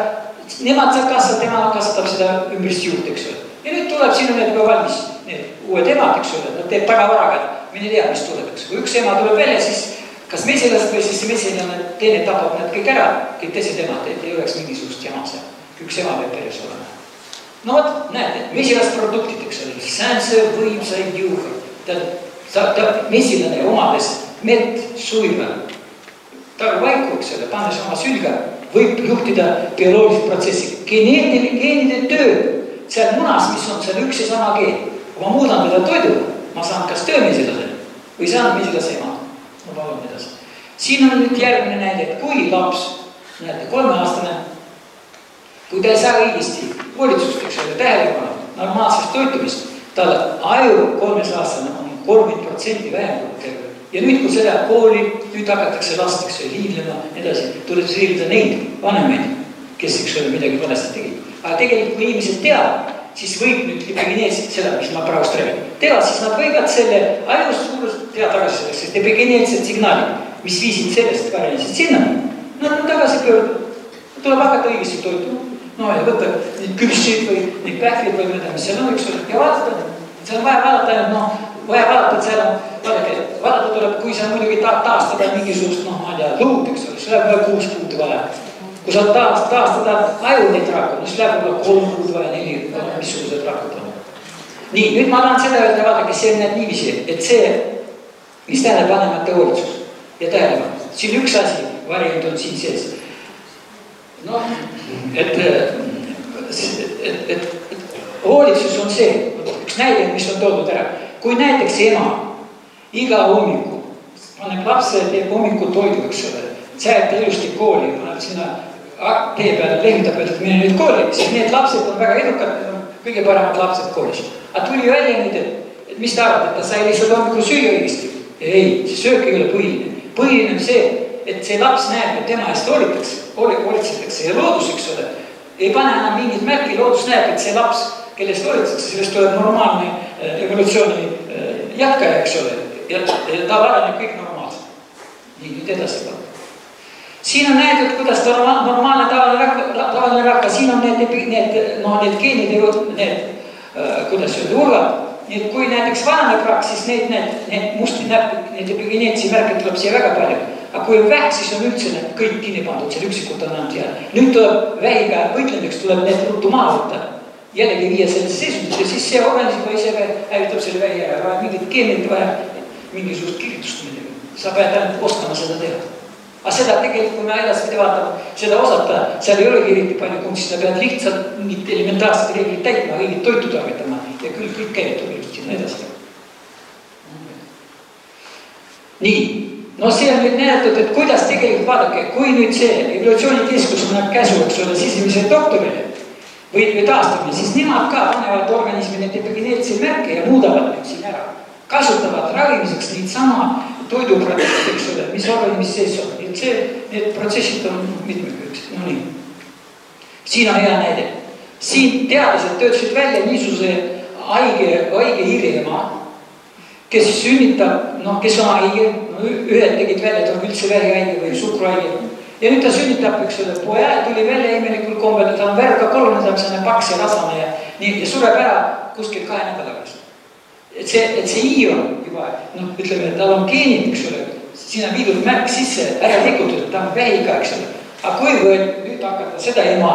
Speaker 2: nemad saab kasvatada, tema kasvatab seda ümbrist juurde, eks ole. Ja nüüd tuleb, siin on need juba valmis, need uued emad, eks ole, nad teeb tagavaraga, et mine tea, mis tuleb, eks. Kui üks ema tuleb välja, siis kas mesilast või siis see mesilane teine tapab nad kõik ära, kõik teised emad, et ei oleks mingisugust jama seal. Üks ema peab peres olema. No vot, näete, mesilast produktid, eks ole, säänse võimsaid jõuga. Ta mesilane omades mett suiva. Ta vaiku, eks ole, pannes oma sülga, võib juhtida bioloogilist protsessi. Geenide töö, seal munas, mis on seal üks ja sama geen. Kui ma muudan teda toiduga, ma saan kas töömesilasele või saan mesilase ema. Ma palun edasi. Siin on nüüd järgmine näide, et kui laps, näete, 3-aastane, kui ta ei saa õigesti koolitsust, eks ole, tähelepanu, normaalsest toitumist, tal aju 3-aastane on 30% vähem kui terve. Ja nüüd, kui seda kooli, nüüd hakatakse last, eks ole, liidlema, edasi, tuleb siirida neid vanemaid, kes, eks ole, midagi valesti tegid. Aga tegelikult, kui inimesed teavad, siis võib nüüd epigeneetselt seda, mis ma praegust räägin. Teevad, siis nad võivad selle ajust suurust teha tagasi selleks, sest epigeneetsed signaalid, mis viisid sellest variansist sinna, nad on tagasi pöördunud. Tuleb hakata õigesti toituma. No ja võtta neid küpsid või neid pähvlid või mida, mis seal on üks ja vaadata. Seal on vaja vaadata ainult, noh, vaja vaadata, et seal on, vaadata tuleb, kui sa muidugi taastada mingisugust, noh, ma ei tea, luud, eks ole, siis läheb 6 kuud vaja. Kui sa taastada aju neid rakud, siis läheb 3 kuud vaja, 4, missugused rakud on. Nii, nüüd ma tahan seda öelda, vaadake, see on need niiviisi, et see, mis tähendab vanemate hoolitsus ja tähelepanu. Siin üks asi, variant on siin sees. Noh, et hoolitsus on see, üks näide, mis on toodud ära. Kui näiteks ema iga hommiku paneb lapse, teeb hommikul toidu, eks ole, sääb ta ilusti kooli, paneb sinna tee peale, lehvitab, et mine nüüd kooli, siis need lapsed on väga edukad, kõige paremad lapsed koolis. Aga tuli välja nüüd, et mis ta arvad, et ta sai lihtsalt hommikul süüa õigesti? Ei, see söök ei ole põhiline. Põhiline on see, et see laps näeb, et tema eest hoolitsetakse ja loodus, eks ole, ei pane enam mingit märki, loodus näeb, et see laps, kellest hoolitsetakse, sellest tuleb normaalne evolutsiooni jätkaja, eks ole, ja ta areneb kõik normaalselt. Nii, nüüd edasi ka. Siin on näidud, kuidas normaalne tavaline rakka, siin on need geenid, kuidas öelda, urvad. Nii, et kui näiteks vananeb rakk, siis need musti näeb, need epigeneetsi märke tuleb siia väga palju. Aga kui on vähk, siis on üldse need kõik kinni pandud, seal üksikult on ainult jääd. Nüüd tuleb vähiga võitlemiseks, tuleb need ruttu maha võtta, jällegi viia sellesse seisundis ja siis see organism või ise hävitab selle vähi ära. Vaja mingit keemiat, vaja mingisugust kirjutust midagi. Sa pead ainult oskama seda teha. Aga seda tegelikult, kui me edaspidi vaatame, seda osata, seal ei olegi eriti palju kunstist, sa pead lihtsalt mingit elementaarset reeglid täitma, õigit toitu tarvitama ja küll kõik käitub ilusti sinna edasi. Nii. No see on nüüd näidatud, et kuidas tegelikult vaadake, kui nüüd see evolutsioonitkeskus annab käsu, eks ole, sisemisele doktorile või taastamine, siis nemad ka panevad organismi need epigeneetsi märke ja muudavad nüüd siin ära. Kasutavad ravimiseks neid sama toiduprotsessid, eks ole, mis organismis sees on. Need protsessid on mitmekülgsed. No nii. Siin on hea näide. Siin teadlased töötasid välja niisuguse haige hiireema, kes sünnitab, noh, kes on haige, ühed tegid välja, et on üldse vähihaige või sukruhaige. Ja nüüd ta sünnitab, eks ole, poja tuli välja imelikul kombel, ta on värga kolmandam, see on paks ja rasane ja sureb ära kuskil 2 nädala pärast. Et see ii on juba, noh, ütleme, tal on geenid, eks ole, siin on viidud märk sisse, ära tikutud, ta on vähiga, eks ole. Aga kui nüüd hakata seda ema,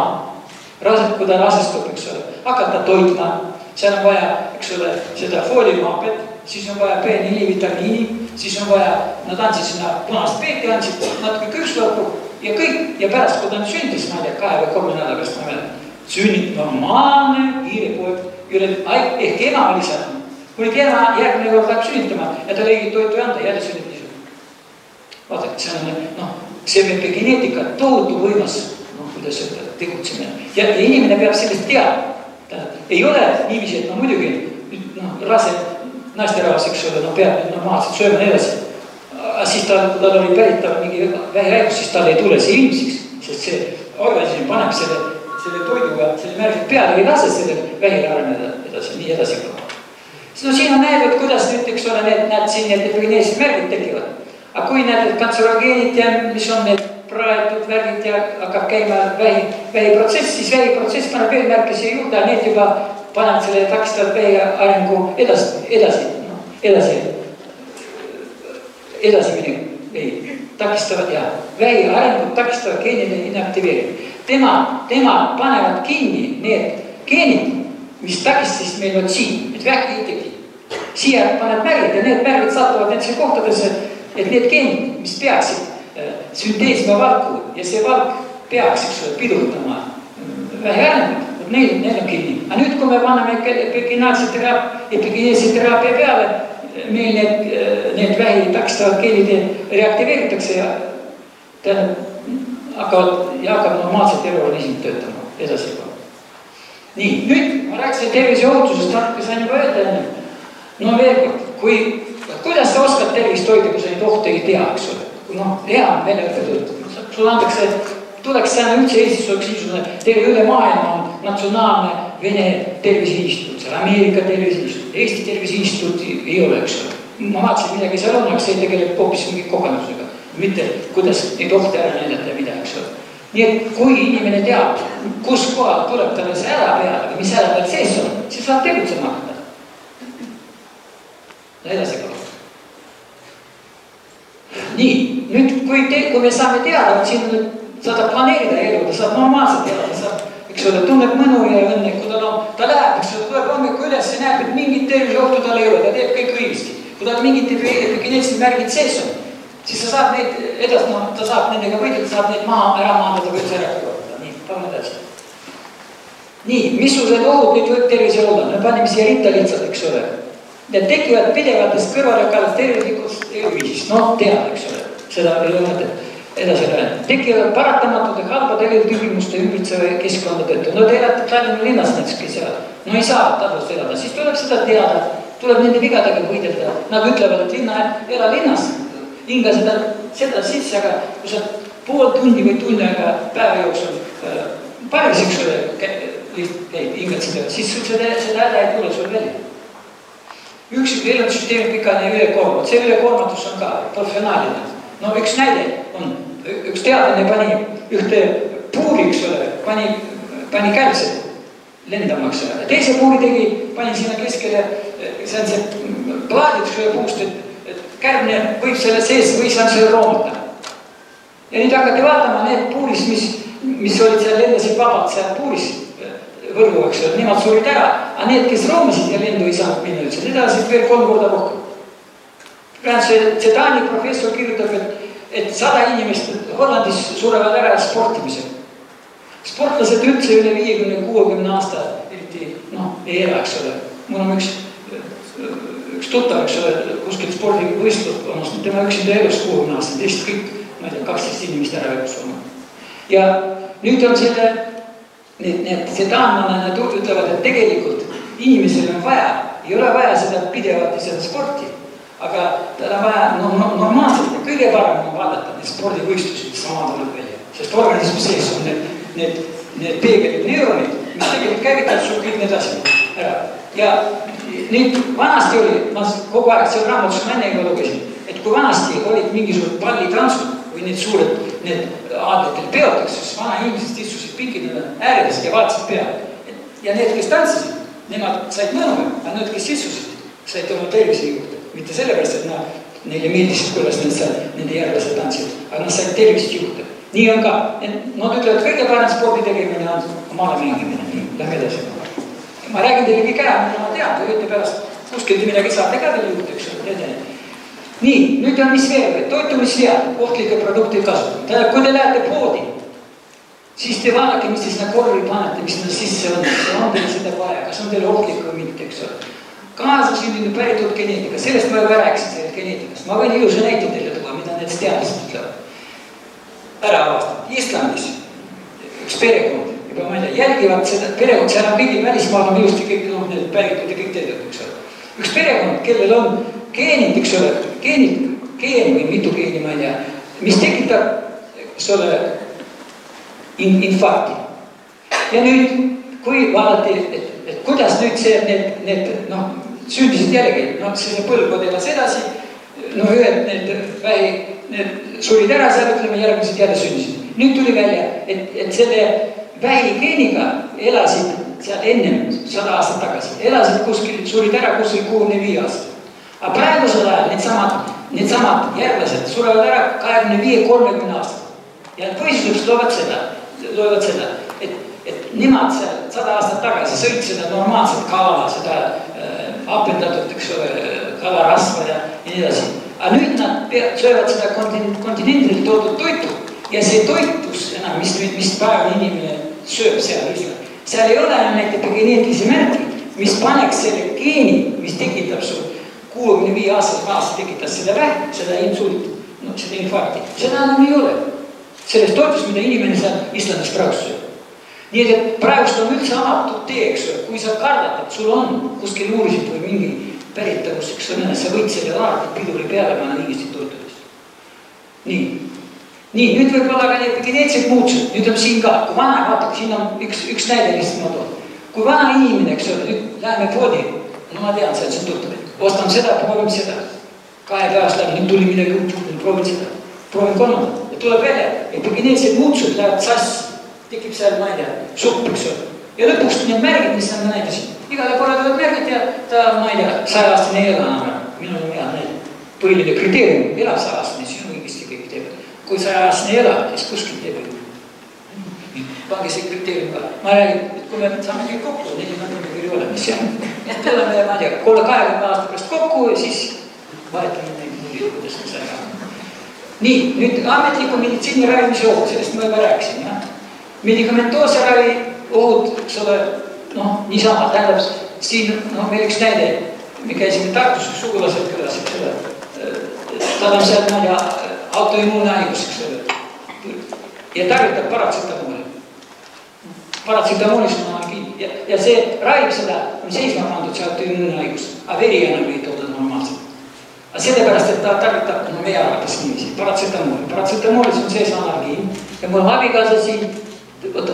Speaker 2: kui ta rasestub, eks ole, hakata toitma, seal on vaja, eks ole, seda fooliumaapet, siis on vaja B4 vitamiini, siis on vaja, nad andsid sinna punast peeti, andsid natuke küpslõppu ja kõik, ja pärast, kui ta on sündis, ma ei tea, 2 või 3 nädala pärast, ma mäletan, sünnib normaalne hiirepoeg, ehk ema oli seal. Kui nüüd ema järgmine kord läheb sünnitama ja ta õigit toitu ei anda, jälle sünnib niisugune. Vaadake, see on, noh, see on epigeneetika tohutu võimas, noh, kuidas öelda, tegutsemine. Ja inimene peab sellest teada. Ei ole niiviisi, et no muidugi, noh, rase naisterahvas, eks ole, no peab nüüd normaalselt sööma edasi. Siis tal oli päritav mingi vähihaigus, siis tal ei tule see ilmsiks, sest see organism paneb selle toiduga, selle märgid peale, ei lase selle vähile areneda edasi, nii edasi ka. No siin on näidud, kuidas nüüd, eks ole, näed siin need epigeneetsed märgid tekivad. Aga kui näed, et kantserogeenid ja mis on need praetud värgid ja hakkab käima vähiprotsess, siis vähiprotsess paneb veel märke siia juurde, need juba panevad selle takistavad vähi arengu edasi minegi. Takistavad ja vähi arengut takistavad geenide inaktiveerimine. Tema panevad kinni need geenid, mis takistasid meil vot siin, et vähk ei teki. Siia paneb märgid ja need märgid satuvad nendesse kohtadesse, et need geenid, mis peaksid sünteesima valku ja see valk peaks, eks ole, pidurdama vähi arengut, need on kinni. Aga nüüd, kui me paneme epigeneetse teraapia peale, meil need vähi takistavad geenid reaktiveeritakse ja hakkab normaalselt eluorganism töötama edasi. Nii, nüüd ma rääkisin terviseohutusest, natuke sain juba öelda enne. No veel kord, kuidas sa oskad tervist hoida, kui sa neid ohte ei tea, eks ole? Noh, hea on välja õpetud. Sul antakse, tuleks sääne üldse Eestis oleks niisugune, terve üle maailma on natsionaalne Vene terviseinstituut, seal Ameerika terviseinstituut, Eesti terviseinstituut ei ole, eks ole. Ma vaatasin midagi seal on, aga see tegeleb hoopis mingi kogemusega, mitte kuidas neid ohte ära näidata ja mida, eks ole. Nii et kui inimene teab, kus kohal tuleb talle see häda peale või mis häda peal sees on, siis saab tegutsema hakata. Edasi ka. Nii, nüüd kui me saame teada, et siin saab planeerida elu, ta saab normaalselt elada, ta saab, eks ole, tunneb mõnu ja õnne, kui ta läheb, eks ole, tuleb hommiku üles ja näeb, et mingit terviseohtu tal ei ole, ta teeb kõik õigesti. Kui tal mingid epigeneetilised märgid sees on, siis ta saab neid edasi, no ta saab nendega võidelda, saab neid ära maandada või üldse ära kõrvata. Nii, paneme edasi. Nii, missugused ohud nüüd võib tervise olla? Me panime siia ritta lihtsalt, eks ole. Need tekivad pidevatest kõrvalekallast tervislikust eluviisist. No, tead, eks ole. Seda ei ole mõtet edasi räägida. Tekivad paratamatute halbade elutingimuste ümbritseva keskkonda tõttu. No te elate Tallinna linnas näiteks seal. No ei saa tasust elada. Siis tuleb seda teada. Tuleb nende vigadega võidelda. Nad ütlevad, et ela linnas. Hinga seda sisse, aga kui sa pool tundi või tunni aega päeva jooksul päris, eks ole, käib hingad seda, siis seda häda ei tule sul välja. Üksik elutsüsteemi pikane ülekoormat. See ülekoormatus on ka professionaalina. No üks näide on, üks teadlane pani ühte puuri, eks ole, pani kärbsed lendamaks. Teise puuri tegi, pani sinna keskele, see on see plaadid puust, et kärbne võib selle sees või see on selle roomata. Ja nüüd hakati vaatama need puuris, mis olid seal lendasid vabalt seal puuris võrgu, eks ole, nemad surid ära, aga need, kes roomasid ja lendu ei saanud minna üldse, need elasid veel 3 korda rohkem. See Taani professor kirjutab, et 100 inimest Hollandis surevad ära sportimisega. Sportlased üldse üle 50-60 aasta eriti, ei ela, eks ole. Mul on üks tuttav, eks ole, kuskil spordivõistlus, tema üksinda elus 60 aasta, teist kõik, ma ei tea, 12 inimest ära elus oma. Ja nüüd on see taanlane, nad ütlevad, et tegelikult inimesel on vaja, ei ole vaja seda pidevalt ja seda sporti. Aga tal on vaja normaalselt ja kõige parem on vaadata need spordivõistlusid, sama tuleb välja. Sest organismi sees on need peegelid neuronid, mis tegelikult käivitavad sul kõik need asjad ära. Ja nüüd vanasti oli, ma kogu aeg seal raamatus ma ennegi lugesin, et kui vanasti olid mingisugused pallitantsud või need suured, need aadletel peoteks, siis vana inimesed istusid pinkidele ääredest ja vaatasid peale. Ja need, kes tantsisid, nemad said mõnu, aga need, kes istusid, said oma tervise juurde. Mitte sellepärast, et neile meeldisid, kuidas nende järglased tantsivad, aga nad said tervist juurde. Nii on ka. Nad ütlevad, kõige parem spordi tegemine on maale mängimine. Nii, lähme edasi. Ma räägin teile kõik ära, mida ma tean, te võite pärast kuskilt midagi saate ka teile juurde, eks ole. Nii, nüüd on mis veel, toitumisvead, ohtlike produkti kasutamine. Tähendab, kui te lähete poodi, siis te vaadake, mis te sinna korvi panete, mis sinna sisse on teil seda vaja, kas on teil ohtlik või mitte, eks ole. Kaasasündinud päritud geneetika, sellest ma juba rääkisin sellest geneetikast. Ma võin ilusa näite teile tuua, mida need teadlased ütlevad. Ära avastavad. Islandis üks perekond, juba ma ei tea, jälgivad seda perekond, seal on kõigi välismaal on ilusti kõik need päritud ja kõik teedud, eks ole. Üks perekond, kellel on geenid, eks ole, geen või mitu geeni, ma ei tea, mis tekitab, eks ole, infarkti. Ja nüüd, kui vaadati, et kuidas nüüd need sündisid jällegi, see põlvkond elas edasi, ühed surid ära seal, ütleme, järgmised jälle sündisid. Nüüd tuli välja, et selle vähigeeniga elasid seal ennem 100 aastat tagasi, elasid kuskil, surid ära kuskil 65 aastat. Aga praegusel ajal needsamad järglased surevad ära 25-30 aastat. Ja põhisuseks loevad seda, et nemad seal 100 aastat tagasi sõid seda normaalset kala, seda apendatud, eks ole, kalarasva ja nii edasi. Aga nüüd nad söövad seda kontinendil toodud toitu ja see toitus enam, mis päevane inimene sööb seal ei ole enam neid epigeneetilisi märki, mis paneks selle geeni, mis tekitab sul 65 aastat tekitas seda insulit, seda infarkti. Seda enam ei ole. Sellest toitus, mida inimene seal Islandis praegu sööb. Nii et praegust on üldse avatud tee, eks ole, kui sa kardad, et sul on kuskil uurisid või mingi päritavus, eks ole, sa võid selle alati piduri peale panna mingist toitudest. Nii, nüüd võib olla ka need geneetilised muutused, nüüd on siin ka, kui vana, vaata, siin on üks näide lihtsalt ma toon. kui vana inimene, eks ole, nüüd läheme poodi, no ma tean, see on tuttav, ostan seda, proovin seda. 2 päevast läbi, nüüd tuli midagi uut, proovin seda, proovin kolmandat ja tuleb välja, et epigeneetsed muutused lähevad sassi, tekib seal, ma ei tea, supp, eks ole. Ja lõpuks need märgid, mis ma näidasin, igale poole tulevad märgid ja ta, ma ei tea, 100-aastane ei ela enam. Minul on hea näide. Põhiline kriteerium, elab 100-aastane, siis on õigesti kõik teeb. Kui 100-aastane ei ela, siis kuskil teeb. Pange see kriteerium ka. Ma räägin, et kui me saame kõik kokku, neil on nimekiri olemas. Et oleme, ma ei tea, 20 aasta pärast kokku ja siis vahetame neid muid, kuidas me sai ära. Nii, nüüd ametliku meditsiini ravimise ohud, sellest ma juba rääkisin. Medikamentoose ravi ohud, eks ole, niisama, tähendab, siin veel üks näide. Me käisime Tartus, kus sugulased külas, eks ole. Tal on seal, ma ei tea, autoimmuunhaigus, eks ole. Ja tarvitab paratsetamooli. Paratsetamoolist on analgiin. Ja see raib seda, on seisma pandud see autoimmuunhaigus. Aga veri enam ei tooda normaalselt. Aga sellepärast, et ta tarvitab, meie arvates niiviisi, paratsetamooli. Paratsetamoolis on sees analgiin. Ja mul abikaasa siin,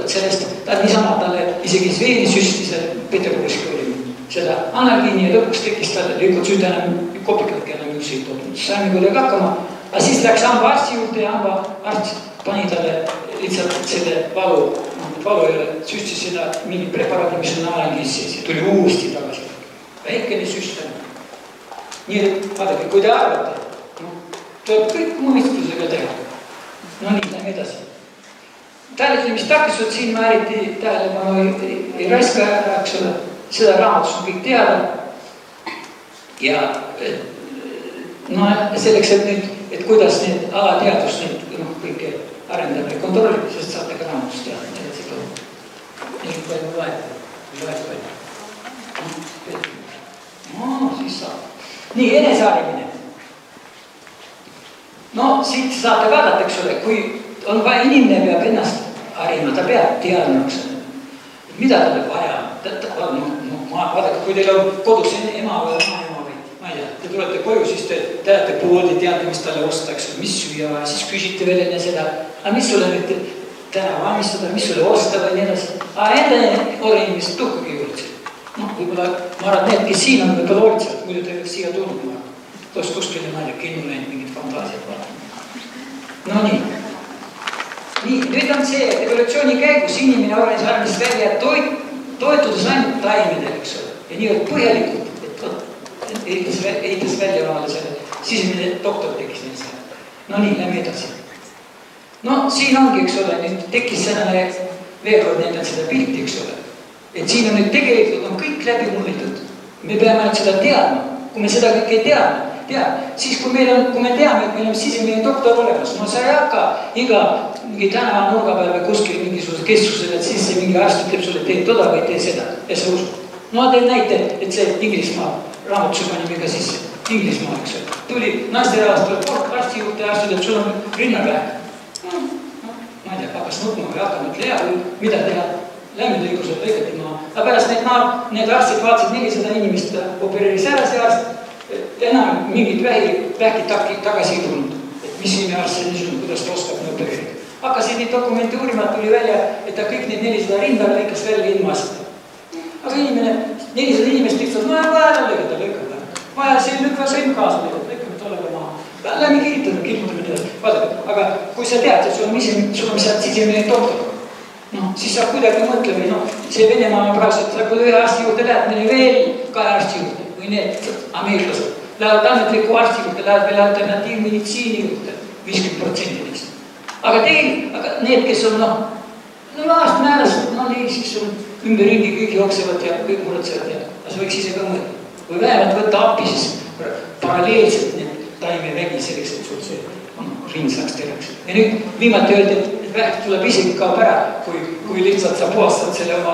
Speaker 2: sellest, ta niisama talle isegi veeni süstis Peterburis kõolimi. Seda analgiini ja lõpuks tekkis talle lükotsüüd enam kopikatki enam üks ei toodud. Saime kuidagi hakkama, aga siis läks hamba arsti juurde ja hamba arst pani talle lihtsalt selle valu ei ole, süstis seda mingi preparaadi, mis on analgiis sees ja tuli uuesti tagasi. Väikene süstem. Nii et, vaadake, kui te arvate, tuleb kõik mõistusega teha. No nii, lähme edasi. Tähelepidamistakistused siin ma eriti tähelepanu ei raiska ära, eks ole. Seda raamatus on kõik teada ja selleks, et kuidas need alateadust neid kõike arendame ja kontrollime, sest saate ka raamatus teada. Nii palju loed. Siis saab. Nii, eneseharimine. Siit saate vaadata, eks ole, kui on vaja, inimene peab ennast harima, ta peab teadma, eks ole. Mida tal vaja? Vaadake, kui teil on kodus ema või ema või, ma ei tea, te tulete koju, siis te teate poodi, teate, mis talle ostaks, mis süüa, siis küsite veel enne seda, aga mis sulle nüüd täna valmistada, mis sulle osta või nii edasi. Aga enda ole inimesed tuhkugi juurde. Võib-olla, ma arvan, need, kes siin on, võib-olla hoolitsevad, muidu te võiks siia tulnud ma. Toos kuskil ma ei tea, kinnu läinud mingid fantaasiad vaatama. Nii, nüüd on see, et evolutsiooni käigus inimene organis arvas välja toetudes ainult taimedel, eks ole. Ja nii põhjalikult, et ehitas välja omale selle sisemine doktor tekkis neil seal. Nii, lähme edasi. Siin ongi, eks ole, nüüd tekkis sellele veel kord nendel seda pilti, eks ole. Et siin on nüüd tegelikult on kõik läbi mõeldud. Me peame ainult seda teadma. Kui me seda kõik ei teadma, siis kui me teame, et meil on sisemine doktor olemas, sa ei hakka iga mingi tänava nurga peal või kuskil mingisuguse keskusele, et siis see mingi arst ütleb sulle, teed toda või tee seda ja sa usud. Teen näite, et see Inglismaa raamatusse panime ka sisse. Inglismaa, eks ole. Tuli naisterahvas tuleb arsti juurde ja arst ütleb, sul on rinnapäev. Ma ei tea, hakkas nutma või hakkama, et lea või mida teha. Lähme lõigusel lõigati maha. Aga pärast need arstid vaatasid 400 inimest opereeris ära see arst. Enam mingit vähki tagasi ei tulnud. Et mis nime arst see niisugune, kuidas ta oskab nii opereerida. Hakkasid neid dokumente uurima, tuli välja, et ta kõik need 400 rinda lõikas välja ilma asjata. Aga 400 inimest lihtsalt, no vaja lõigata. Vaja see lükva sõim kaasa lõikame tollega maha. Lähme kirjutame teda. Vaadake, aga kui sa tead, et sul on sealt sisemine doktor, siis sa kuidagi mõtle või see Venemaa on praegu, et sa kui ühe arsti juurde lähed, meil veel 2 arsti juurde või need ameeriklased lähevad ametliku arsti juurde, lähevad veel alternatiivmeditsiini juurde 50% neist. Aga need, kes on aast määrast, siis on ümberringi kõik jooksevad ja kõik muretsevad ja sa võiks ise ka mõelda. Või vähemalt võtta appi siis paralleelselt need taimevägi selleks, et sul see rind saaks terveks. Ja nüüd viimati öeldi, et vähk tuleb isegi kaob ära, kui lihtsalt sa puhastad selle oma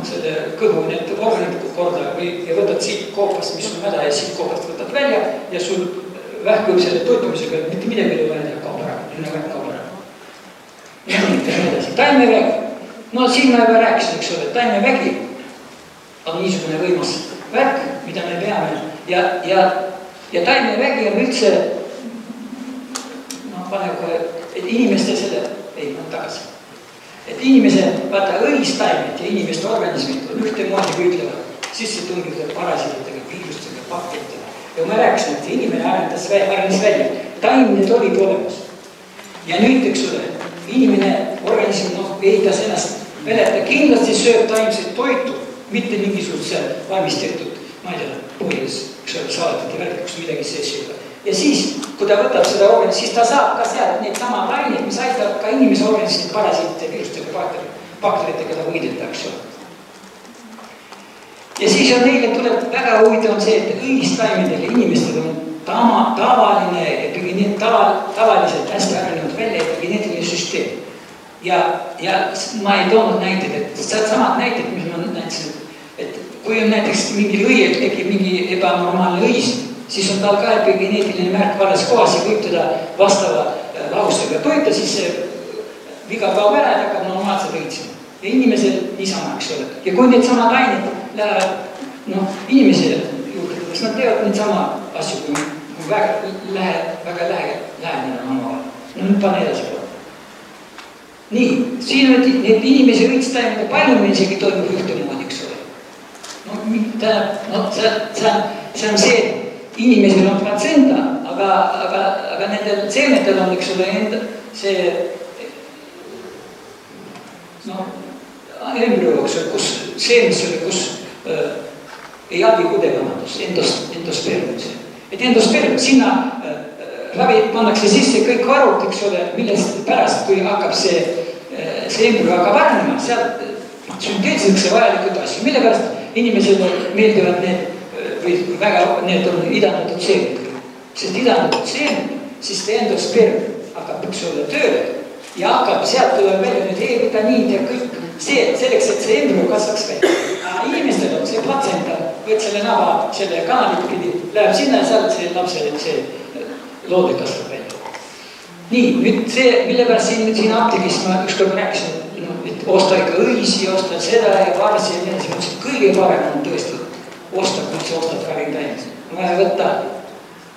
Speaker 2: selle kõhu need organid korda ja võtad siit koopast, mis on mäda ja siit koopast võtad välja ja sul vähk võib selle toitumisega, mitte midagi ei ole, kaob ära, rinnavähk kaob ära. Ja nii, teeme edasi. Taimevägi. Siin ma juba rääkisin, eks ole, taimevägi on niisugune võimas värk, mida me peame ja taimevägi on üldse pane kohe, et inimeste selle, tagasi. et inimese, vaata õlistaimed ja inimeste organismid on ühtemoodi võitlevad sisse tungivad parasiitidega, viirustega, bakteritega. Ja ma rääkisin, et inimene arendas välja, taimid olid olemas. Ja nüüd, eks ole, inimene organism ehitas ennast välja, et ta kindlasti sööb taimset toitu, mitte mingisuguse valmistatud, ma ei tea, põhjus, eks ole, salatati värk, kus midagi sees juba. Ja siis, kui ta võtab seda organismi, siis ta saab ka sealt neid sama laineid, mis aitab ka inimese organismi parasiitide, viirustega, bakteritega ta võidelda, eks ole. Ja siis on neile tuleb väga huvitav on see, et õlistaimedel ja inimestel on tavaline, tavaliselt hästi arenenud välja geneetiline süsteem. Ja ma ei toonud näited, et samad näited, mis ma näitasin, et kui on näiteks mingi õiel tekib mingi ebanormaalne õis, siis on tal ka epigeneetiline märk vales kohas ja võib teda vastava lausega toita, siis see viga kaob ära ja hakkab normaalselt õitsema. Ja inimesel niisama, eks ole. Ja kui need samad ained lähevad inimese juurde, siis nad teevad neid sama asju, kui väga lähenevad omavahel. Nüüd pane edasi poole. Nii, siin on need inimese õitstaimede palju meil isegi toimub ühtemoodi, eks ole. See on see, et inimesel on platsenda, aga nendel seemetel on, eks ole, see embrüo, kus seemis oli, kus ei abi kudekamandus, endosperm. Et endosperm, sinna pannakse sisse kõik varud, eks ole, millest pärast, kui hakkab see embrüo hakkab arenema, sealt sünteesitakse vajalikud asju, mille pärast inimesele meeldivad need, või väga need on idandatud seemid. Sest idandatud seemid, siis see endosperm hakkab, eks ole, tööle ja hakkab, sealt tuleb välja need E-vitamiinid ja kõik see, selleks, et see embrüo kasvaks välja. Inimestel on see platsenta, võid selle nava, selle kanalit pidi, läheb sinna ja sealt see lapsele, see loode kasvab välja. Nii, nüüd see, mille pärast siin apteegis ma ükskord rääkisin, et osta ikka õisi, osta seda ja varsi ja nii, see kõige parem on tõesti osta, kui sa ostad karintainid. Vaja võtta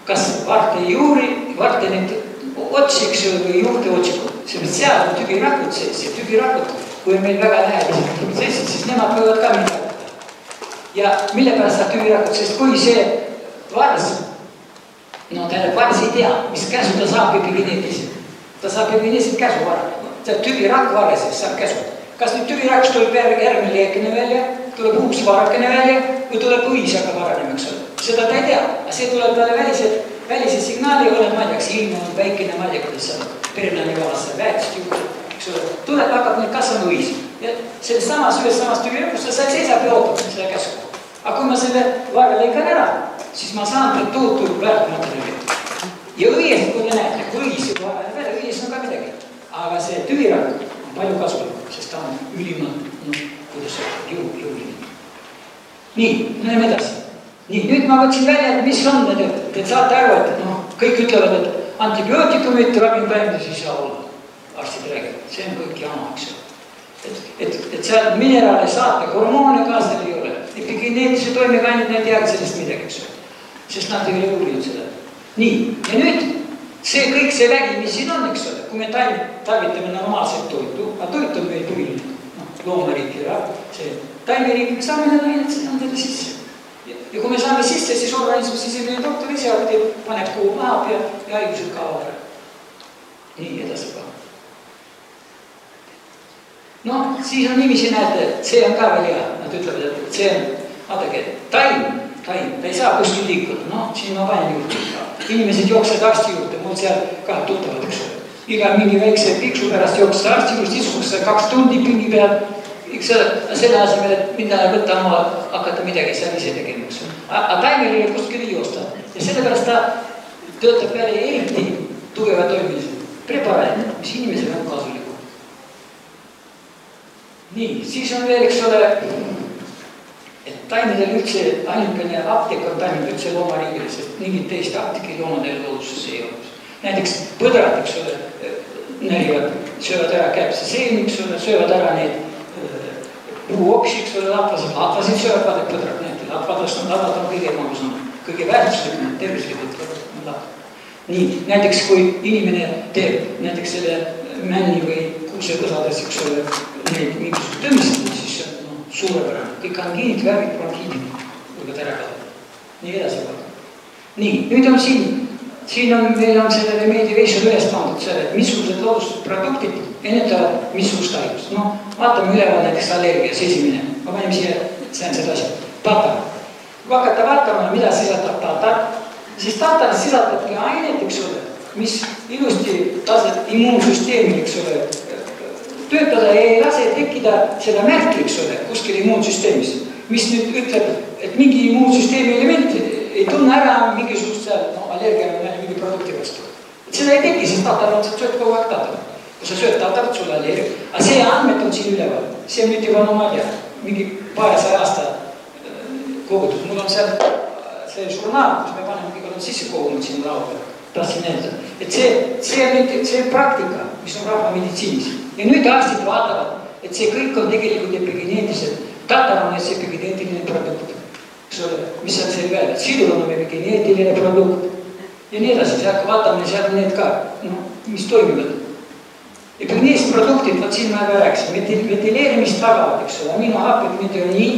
Speaker 2: kas varte juuri, varte need otsiks või juurde otsikud, sest seal on tügirakud sees ja tügirakud, kui on meil väga lähedased protsessid, siis nemad võivad ka midagi. Ja mille pärast saab tügirakud, sest kui see vars, vars ei tea, mis käsu ta saab epigeneetiliselt. Ta saab epigeneetiliselt käsu vara. See tügirak varasest saab käsu. Kas nüüd tügirakust tuleb järgmine leekene välja, tuleb uus varakene välja või tuleb õis hakkab varanema, eks ole. Seda ta ei tea, aga see tuleb talle välise signaali, oled, ma ei tea, kas ilm on väikene, ma ei tea, kuidas sa perelani valasse väetist juurde, eks ole. Tuleb, hakkab neid kasvama õis. Ja selles samast tügirakust sa seisab ja ootab selle käsu. Aga kui ma selle vara lõikan ära, siis ma saan tohutu väärtmaterjali. Ja õiest, kui te näete, kui õis juba vara välja, õies on ka midagi. Aga see tügirak on palju kasvalik, sest ta on ülimalt, kuidas jõuline. Nii, läheme edasi. Nii, nüüd ma võtsin välja, et mis on need, et saate aru, et kõik ütlevad, et antibiootikumid ravimtaimdes ei saa olla. Arstid räägivad, see on kõik jama, eks ole. Et seal mineraale saate, hormoone ka seal ei ole. Epigeneetilise toimekandid, nad teavad sellest midagi, eks ole. Sest nad ei ole uurinud seda. Nii, ja nüüd see kõik see vägi, mis siin on, eks ole, kui me tarvitame normaalset toitu, aga toit on meil põhiline, loomariik ja see taimeriik, me saame need ained sinna sisse. Ja kui me saame sisse, siis organismi sisemine doktor ise paneb kuu maab ja haigused kaovad ära. Nii, edasi ka. Siis on nimisi näete, et see on ka veel hea. Nad ütlevad, et see on, vaadake, taim, ta ei saa kuskil liikuda. Siin ma panen juurde. Inimesed jooksevad arsti juurde, mul seal ka tuttavad, eks ole. Iga mingi väikse piksu pärast jooksed arsti juurde, istuks 2 tundi pingi peal. Selle asemel, et minna võtta oma hakata midagi seal ise tegema. Aga taimel ei kuskil ei joosta. Ja sellepärast ta töötab peale eriti tugeva toimimise preparaat, mis inimesele on kasulikud. Nii, siis on veel, eks ole, et taimedel üldse, ainukene apteek on taimedel üldse loomariigile, sest mingit teist apteeki loomadel looduses ei ole. Näiteks põdrad, eks ole, närivad, söövad ära käepse seeni, eks ole, söövad ära neid puuoksi, eks ole, latvasid söövad, vaadake põdrad näete, latvad on kõige magusam, kõige väärtuslikum, tervislikult latvad. Nii, näiteks kui inimene teeb näiteks selle männi või ukse osades, eks ole, neid mingisugust tõmmistada, siis see on suurepärane. Kõik angiinid, värvid, bronhiidid võivad ära kadada. Nii edasi vaata. Nii, nüüd on siin on meil on selle remediation üles pandud selle, et missugused loodusproduktid ennetavad missugust haigust. No, vaatame üleval näiteks allergias esimene. Ma panen siia, see on seda asja. Tatar. Kui hakata vaatama, mida sisaldab tatar, siis tatar sisaldabki ainet, eks ole, mis ilusti laseb immuunsüsteemi, eks ole, töötada ja ei lase tekkida seda märki, eks ole, kuskil immuunsüsteemis, mis nüüd ütleb, et mingi immuunsüsteemi element ei tunne ära mingisugust seal, allergia on mingi produkti vastu. Et seda ei teki, sest tatar on, sa sööd kogu aeg tatar. Kui sa sööd tatarat, sulle allergia. Aga see andmed on siin üleval. See on nüüd juba ma tea, mingi 200 aasta kogutud. Mul on seal see žurnaal, kus me paneme kõik on sisse kogunud siin laua peal. Tahtsin näidata. Et see on nüüd see praktika, mis on rahvameditsiinis. Ja nüüd arstid vaatavad, et see kõik on tegelikult epigeneetilised. Tatar on see epigeneetiline produkt. Mis on see veel? Sidur on epigeneetiline produkt. Ja nii edasi, vaatame seal need ka, mis toimivad. Epigeneetilised produktid, vaat siin ma juba rääkisin, ventileerimist tagavad, eks ole, aminohapid, meteoniin.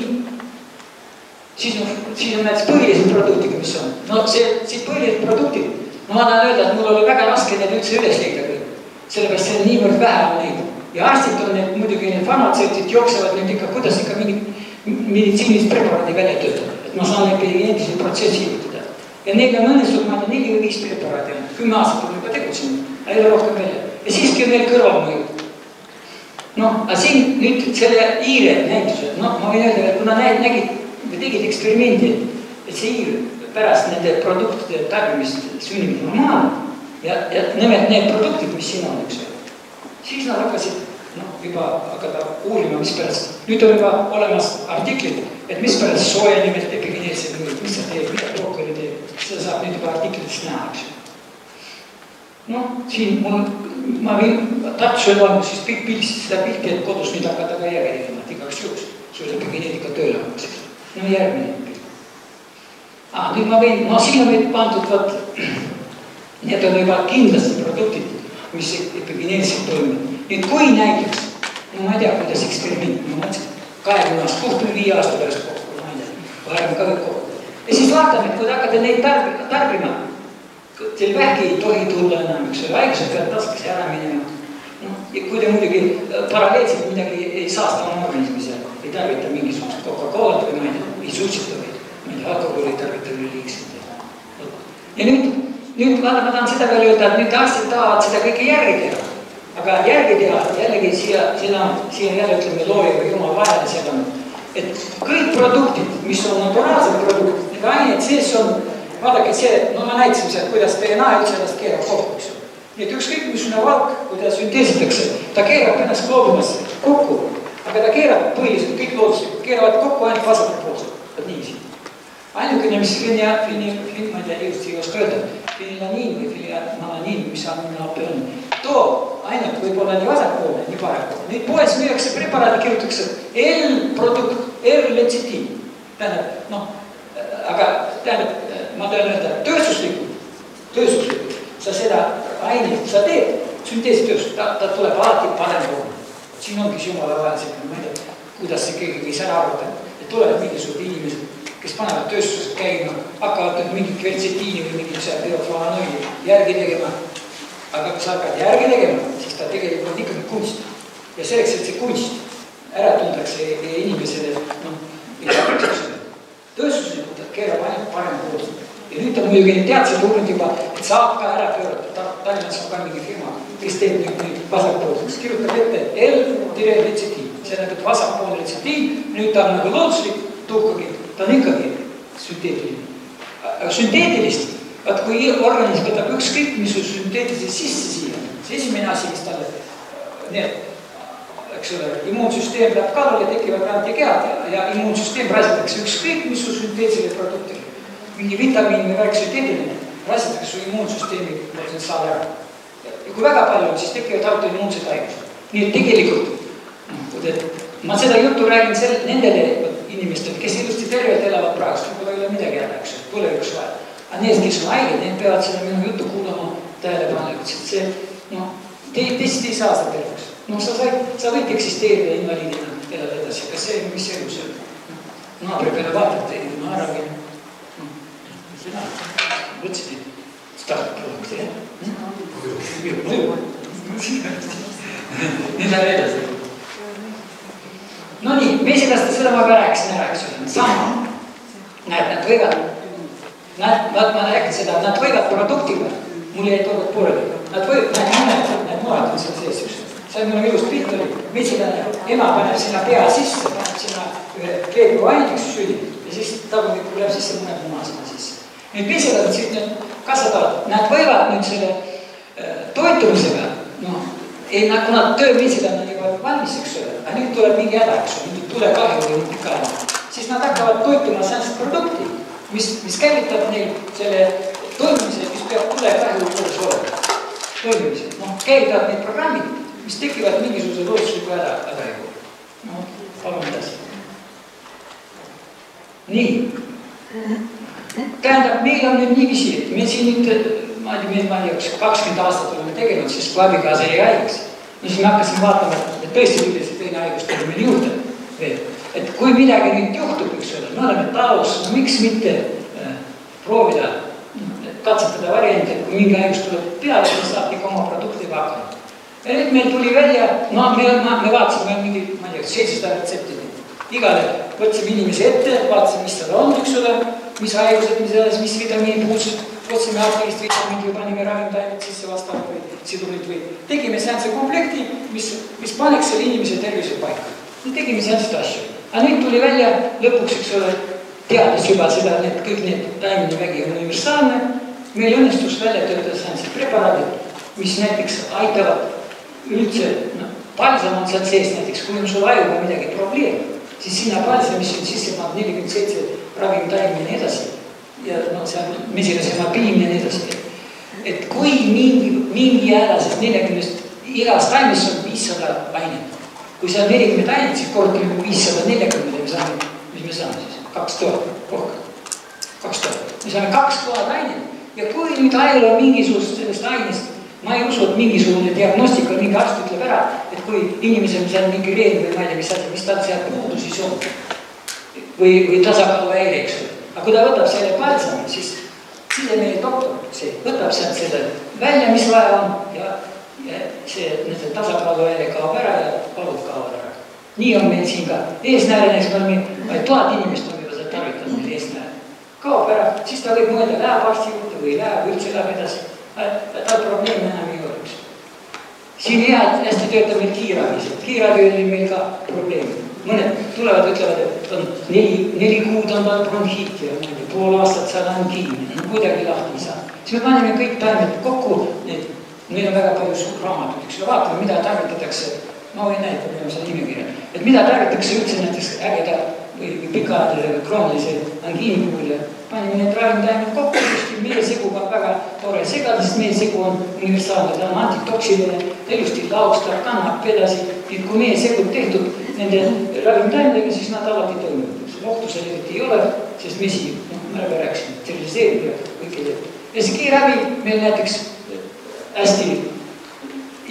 Speaker 2: Siis on näiteks põhilised produktiga, mis on. No see põhilised produktid, ma tahan öelda, et mul oli väga raske need üldse üles leida kõik. Sellepärast see on niivõrd vähe on neid. Ja arstid on need, muidugi need farmatseutid jooksevad nüüd ikka, kuidas ikka mingid meditsiinilist preparaadi välja töötada. Et ma saan epigeneetilise protsessi juhtada. Ja neil on õnnestunud, ma 4 või 5 preparaadi on. 10 aastat on juba tegutsenud, ei ole rohkem välja. Ja siiski on neil kõrvalmõjud. Aga siin nüüd selle iire näitused, ma võin öelda, et kuna tegid eksperimendi, et see iir pärast nende produktide tarbimist sünnib normaalne ja need produktid, mis siin on, eks ole, siis nad hakkasid juba hakata uurima, mis pärast. Nüüd on juba olemas artiklid, et mis pärast soojenemist epigeneetilised mõjud, mis see teeb, mida brokkoli teeb, seda saab nüüd juba artiklitest näha, eks. Siin ma võin Tartusel on siis pildist seda pilti, et kodus nüüd hakata ka järgi tegema, et igaks juhus, sul epigeneetika tööle hakkaks. Järgmine pilt. Nüüd ma võin, siin on meil pandud, need on juba kindlasti produktid, mis epigeneetiliselt toimivad. Nüüd kui näiteks, ma ei tea, kuidas eksperiment, ma mõtlesin, 20 aasta, 65 aasta pärast kokku, ma ei tea, varem ka kõik kokku. Ja siis vaatame, et kui te hakkate neid tarbima, teil vähki ei tohi tulla enam, eks ole, haigused peavad taskesse ära minema. Ja kui te muidugi paralleelselt midagi ei saasta oma organismi seal, ei tarvita mingisugust Coca-Colat või ma ei tea, ei suitsita või ma ei tea, alkoholi ei tarvita või liigselt. Ja nüüd ma tahan seda veel öelda, et nüüd arstid tahavad seda kõike järgi teha. Aga järgi teha, jällegi siia jälle ütleme looja või jumal vahele seganud. Et kõik produktid, mis on naturaalsed produktid, need ained sees on, vaadake see, ma näitasin seal, kuidas DNA üldse ennast keerab kokku. Nii et ükskõik missugune valk, kui ta sünteesitakse, ta keerab ennast gloobumasse kokku, aga ta keerab põhiliselt, kõik looduslikud keeravad kokku ainult vasakpoolselt, et niiviisi. Ainukene, mis ma ei tea, ilusti ei oska öelda, fenilaniin või fenilaniin, mis aminohappi on, too ainult võib olla nii vasakpoolne, nii parempoolne. Nüüd poes müüakse preparaadi, kirjutatakse L-produkt, R-letsitiin. Aga ma tahan öelda, tööstuslikult, sa seda ainet, sa teed sünteesitööst, ta tuleb alati parempoolne. Siin ongi jumala vahel, ma ei tea, kuidas see keegi võis ära arvata, et tulevad mingisugused inimesed, kes panevad tööstused käima, hakkavad mingit kvertsetiini või mingit bioflavonoidi järgi tegema. Aga kui sa hakkad järgi tegema, siis ta tegelikult on ikkagi kunst. Ja selleks, et see kunst ära tundakse inimesele, tööstuslikult keerab ainult parempoolselt. Ja nüüd on muidugi teadse tulnud juba, et saab ka ära pöörata. Tallinnas on ka mingi firma, kes teeb nüüd vasakpoolseks. Kirjutab ette L-letsitiin. See on vasakpoolne letsitiin. Nüüd ta on nagu looduslik tuhkagi. Ta on ikkagi sünteetiline. Aga sünteetilist, vaat kui organism võtab ükskõik, mis on sünteetilise sisse siia, see esimene asi, mis talle need, eks ole, immuunsüsteem läheb kallale, tekivad antikehad ja immuunsüsteem raisitakse ükskõik, mis on sünteetilised produktid. Mingi vitamiin või värk sünteetiline, raisitakse su immuunsüsteemi saada ära. Ja kui väga palju on, siis tekivad autoimmuunsed haigused. Nii et tegelikult, ma seda juttu räägin nendele inimestele, kes ilusti tervelt elavad praegust, võib-olla ei ole midagi ära, eks ole, tulevikus vaja. Aga need, kes on haiged, need peavad seda minu juttu kuulama tähelepanelikult, sest see, teist ei saa seda terveks. No sa võid eksisteerida invaliidina, elada edasi, kas see, mis elu see naabri peale vaatate, ma arvan, sina võtsid startprodukt, jah? Nüüd läheb edasi. No nii, meesidast seda ma ka rääkisin ära, eks ole, sama. Näed, nad võivad, ma räägin seda, nad võivad produktiga, mul jäi toodud pooleli, nad võivad, näed moed on seal sees üks. See on minu ilus pilt oli, meesidane ema paneb sinna pea sisse, paneb sinna ühe kleebu aineks süli ja siis tagumikku läheb sisse mõned munasena sisse. Nüüd meesidad siis need kasvatavad, nad võivad nüüd selle toitumisega, noh, kuna töömeesidad on juba valmis, eks ole, aga nüüd tuleb mingi häda, eks ole, mingi tulekahju või mingi kahju, siis nad hakkavad toituma sellist produkti, mis käivitab neil selle toimimise, mis peab tulekahju juures olema. Toimimise, noh, käivitavad neid programmid, mis tekivad mingisuguse loodusliku häda juurde. No, palun edasi. Nii. Tähendab, meil on nüüd niiviisi, et meil siin nüüd, ma ei tea, 20 aastat oleme tegelenud, siis kui abikaasa jäi haigeks. No siis me hakkasime vaatama, et tõesti tuli see teine haigus tuli meil juurde veel. Et kui midagi nüüd juhtub, eks ole, me oleme taos, no miks mitte proovida, katsetada variante, kui mingi haigus tuleb peale, siis saab ikka oma produktiga hakkama. Ja nüüd meil tuli välja, no me vaatasime mingi, ma ei tea, 700 retseptid. Igale võtsime inimese ette, vaatasime, mis tal on, eks ole, mis haigused, mis vitamiini puudused, võtsime apelist vitamiini või panime ravimtaimed sisse vastavalt või sidumid või tegime seanse komplekti, mis paneks selle inimese tervise paika. Me tegime seansed asju. Aga nüüd tuli välja lõpuks, eks ole, teades juba seda, et kõik need taimene vägi on universaalne, meil õnnestus välja töötada seansid preparaadid, mis näiteks aitavad üldse, palsam on seal sees näiteks, kui on sul ajuga midagi probleem, siis sinna palsa, mis on sisse pannud 47 ravimtaimi ja nii edasi, ja seal mesilasema piim ja nii edasi. Et kui mingi häda, sest 40 igas taimes on 500 ainet. Kui seal 40 ainet, siis kortame 540, mis me saame siis? 2000, rohkem. 2000. Me saame 2000 ainet ja kui nüüd ajal on mingisugust sellest ainest, ma ei usu, et mingisugune diagnostika, mingi arst ütleb ära, et kui inimesel seal mingi reen või ma ei tea, mis asi, mis tal seal puudu siis on. Või tasakaalu häire, eks ole. Aga kui ta võtab selle palsami, siis meie doktor võtab sealt selle välja, mis vaja on ja see tasakaalu häire kaob ära ja palud kaob ära. Nii on meil siin ka eesnääre, näiteks me oleme 1000 inimest on juba seda tarvitanud meil eesnääre. Kaob ära, siis ta võib mõelda, läheb arsti juurde või läheb üldse läheb edasi. Ta probleem enam ei oleks. Siin hästi töötab meil kiirabi. Kiirabi oli meil ka probleem. Mõned tulevad, ütlevad, et on 4 kuud on tal bronhiit ja pool aastat seal on kiinni. Kuidagi lahti ei saa. Siis me paneme kõik taimed kokku. Meil on väga palju suur raamatut. Eks vaatame, mida tarvitatakse. Ma võin näidata, meil on seal nimekirja. Et mida tarvitatakse üldse näiteks ägeda või pikaajalisega kroonilise angiini puhul ja panime need ravimtaimed kokku, sest meelsegu on väga tore segada, sest meelsegu on universaalne, ta on antitoksiline, ilusti laustab, kannab edasi. Kui meelsegu tehtud nende ravimtaimedega, siis nad alati toimivad. Ohtu seal ei ole, sest mesi, me rääkisime, steriliseerib ja kõike teeb. Ja see kiirabi meil näiteks hästi,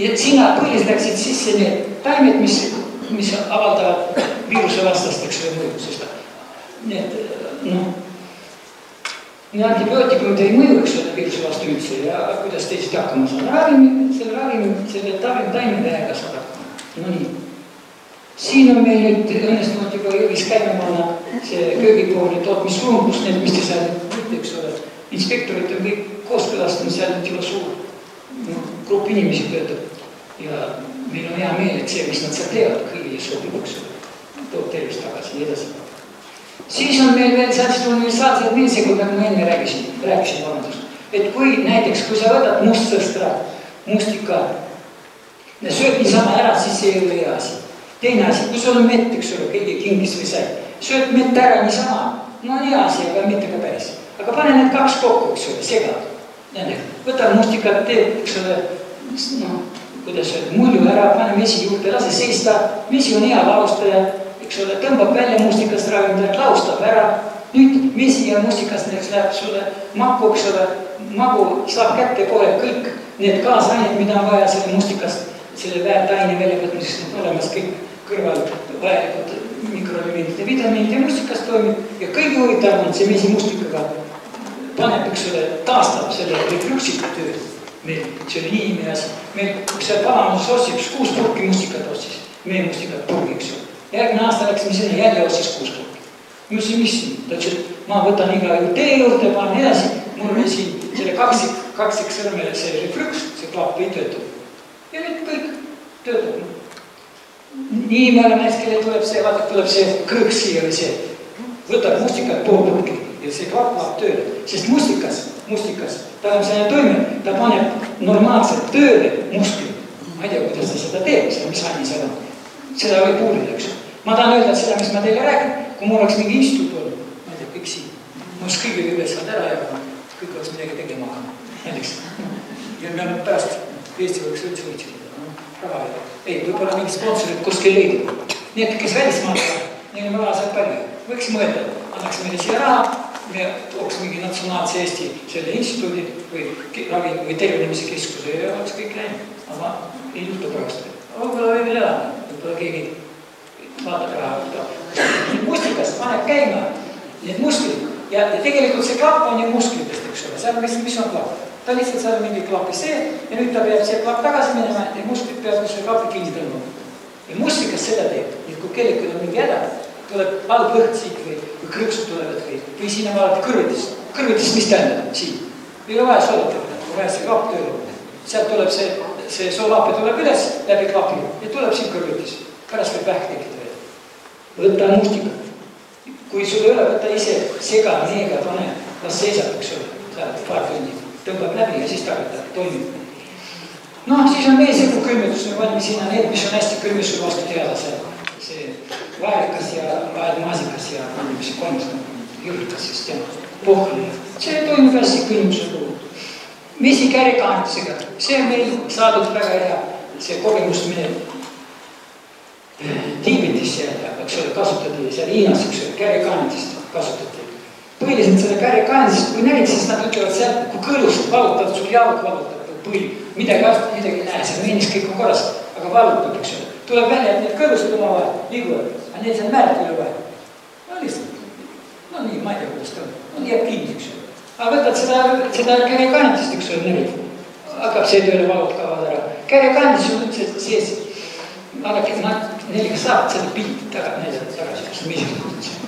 Speaker 2: ja sinna põhiliselt läksid sisse need taimed, mis avaldavad viiruse vastasteks või mõju, sest need, antibiootikumid ei mõju, eks ole, viiruse vastu üldse ja kuidas teised hakkama saada. Selle taimedega saab hakkama. No nii. Siin on meil nüüd õnnestunud juba jõgis käime panna see köögipoolne tootmisruum, kus need, mis te seal võite, eks ole, inspektorid on kõik kooskõlastanud, seal nüüd juba suur grupp inimesi töötab. Ja meil on hea meel, et see, mis nad seal teevad, kõigile sobib, eks ole, toob tervist tagasi ja edasi. Siis on meil veel sellised universaalsed meelsegud, nagu ma enne rääkisin, et kui näiteks, kui sa võtad mustsõstra, mustika, sööd niisama ära, siis see ei ole hea asi. Teine asi, kui sul on mett, eks ole, keegi kingis või sai, sööd mett ära niisama, no on hea asi, aga mitte ka päris. Aga pane need kaks kokku, eks ole, segad. Võta mustikat, teeb, eks ole, kuidas öelda, mulju ära, pane mesi juurde, lase seista, mesi on hea laustaja, eks ole, tõmbab välja mustikast ravimit, laustab ära. Nüüd mesi ja mustikast näiteks läheb sulle maku, eks ole, magu saab kätte kohe kõik need kaasained, mida on vaja selle mustikast, selle väärtaine väljavõtmiseks on olemas kõik kõrval vajalikud mikroelementid ja vitamiinid ja mustikas toimib. Ja kõige huvitavam on see mesimustikaga paneb, eks ole, taastab selle refluksi tööd. Meil, see oli nii ime asi. Meil, kui see palamuses ostis 6 purki mustikat ostis, meie mustikat purgi, eks ole. Järgmine aasta läksime sinna, jälle ostis 6 purki. Ma ütlesin, mis siin? Ta ütles, et ma võtan iga tee juurde, panen edasi. Mul oli siin selle kaksik sõrmele see refluks, see klapp ei töötu. Ja nüüd kõik töötab. Nii me oleme näiteks, kelle tuleb see, vaata, tuleb see krõks siia või see. Võtab mustikat pool purki ja see klapp läheb tööle. Sest mustikas, ta on selline toime, ta paneb normaalselt tööle muskli. Ma ei tea, kuidas ta seda teeb, mis aine seal on. Seda võib uurida, eks. Ma tahan öelda, et seda, mis ma teile räägin, kui mul oleks mingi instituut olnud, ma ei tea, kõik siin, ma oleks kõige ülesand ära jagama, kõik oleks midagi tegema hakanud, näiteks. Ja me oleme pärast Eesti võiks üldse võitsida, raha ei ole. Ei, võib-olla mingi sponsorid kuskil leidub. Nii et kes välismaal teha, neil on raha saab palju. Võiks mõelda, annaks meile siia raha, me tooks mingi natsionaalse Eesti selle instituudi või tervenemise keskuse ja oleks kõik läinud. Aga ei juhtu pärast. Võib-olla või veel elada, võib-olla keegi vaatab raha. Mustikas paneb käima need musklid ja tegelikult see klapp on ju musklitest, eks ole. Seal mis on klapp? Ta lihtsalt seal mingi klapi see ja nüüd ta peab see klapp tagasi minema ja musklid peavad selle klapi kinni tõmbama. Ja mustikas seda teeb, et kui kellelgi on mingi häda, tuleb alglõht siit või krõksud tulevad või siin on vaadata kõrvetist. Kõrvetist mis tähendab? Siin. Ei ole vaja soolatada, kui vaja see klapp tööle. Sealt tuleb see soolaape tuleb üles läbi klapi ja tuleb siin kõrvetist. Pärast võib vähk tekkida veel. Võtta mustika. Kui sul ei ole, võtta ise sega, neega, pane, las seisab, eks ole, paar tundi. Tõmbab läbi ja siis tagatab, toimib. Noh, siis on veesegu külmetus, me panime sinna need, mis on hästi külmessul vastu teada, see vaelikas ja vaelmaasikas ja mis kolmas jõrikas siis tema pohkali. See toimib hästi külmuse puhul. Vesi kärikaanitusega, see on meil saadud väga hea, see kogemus meil Tiibetis kasutati, seal Hiinas kärikaanitist kasutati. Põhiliselt selle kärikaanitist, kui näid, siis nad ütlevad seal, kui kõõlust valutad, sul jalg valutab põli, midagi ei näe, see meenis kõik on korras, aga valutab, eks ole. Tuleb välja, et need kõõlused oma vahel liiguvad, aga need seal määrt üle vahel. No lihtsalt, no nii, ma ei tea, kuidas ta on, jääb kinni, eks ole. Aga võtad seda kärikaanitist, eks ole, närid, hakkab see tööle valud kavad ära. Kärikaanitis on üldse sees, vaadake, neliga saavad seda pildi tagasi, kus on misikutud see.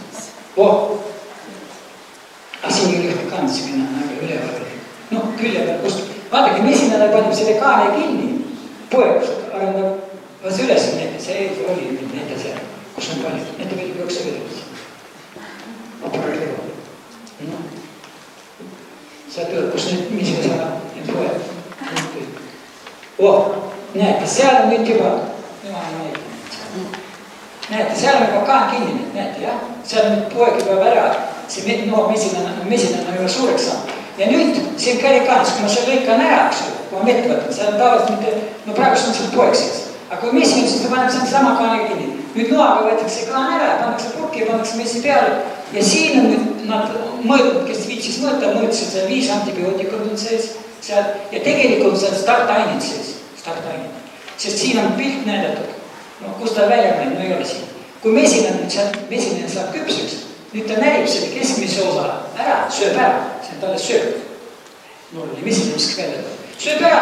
Speaker 2: Aga siin ei lõhti kandis minna, aga üleval. No, külje peal kust. Vaadake, mesinale paneb selle kaane kinni. Poeg arendab, see üles nende, see oli nende seal, kus on palju. Nende veel jookse vedud. Aparalevo. No. Sa tööd, kus need misile saab, need poeg. Näete, seal on nüüd juba, näete, seal on juba kaan kinni, näete, jah? Seal on nüüd poeg juba ära, see noor mesinana on juba suureks saanud. Ja nüüd see on kärikaanis, kui ma selle lõikan ära, kui ma mett võtan, see on tavaliselt mitte, no praegust on see poeg sees. Aga kui mesin, siis ta paneb selle sama kaanega kinni. Nüüd noaga võetakse kaan ära, pannakse purki ja pannakse mesi peale. Ja siin on nüüd nad mõõtnud, kes viitsis mõõta, mõõtsid seal 5 antibiootikud on sees. Ja tegelikult on seal startainid sees, startainid. Sest siin on pilt näidatud. No kus ta välja näib, no ei ole siin. Kui mesinane saab küpseks, nüüd ta närib selle keskmise osa ära, sööb ära, see on talle sööb. Mul oli mesinane, mis välja tuleb. Sööb ära,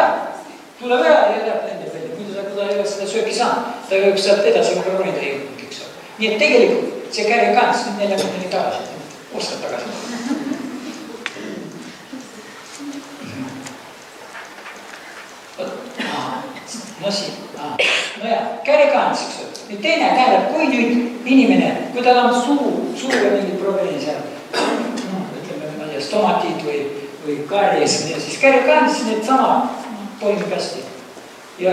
Speaker 2: tuleb ära ja läheb nende välja. Muidu ta ei ole seda sööki saanud, ta ei ole sealt edasi ronida jõudnud, eks ole. Nii et tegelikult see kärikaanis, nüüd neil läheb neile tagasi, ostad tagasi. No siin, no jah, kärikaanis, eks ole. Nüüd teine tähendab, kui nüüd inimene, kui tal on suuga mingid probleemid seal, no ütleme, ma ei tea, stomatid või kaaries, siis kärikaanis need sama toimib hästi. Ja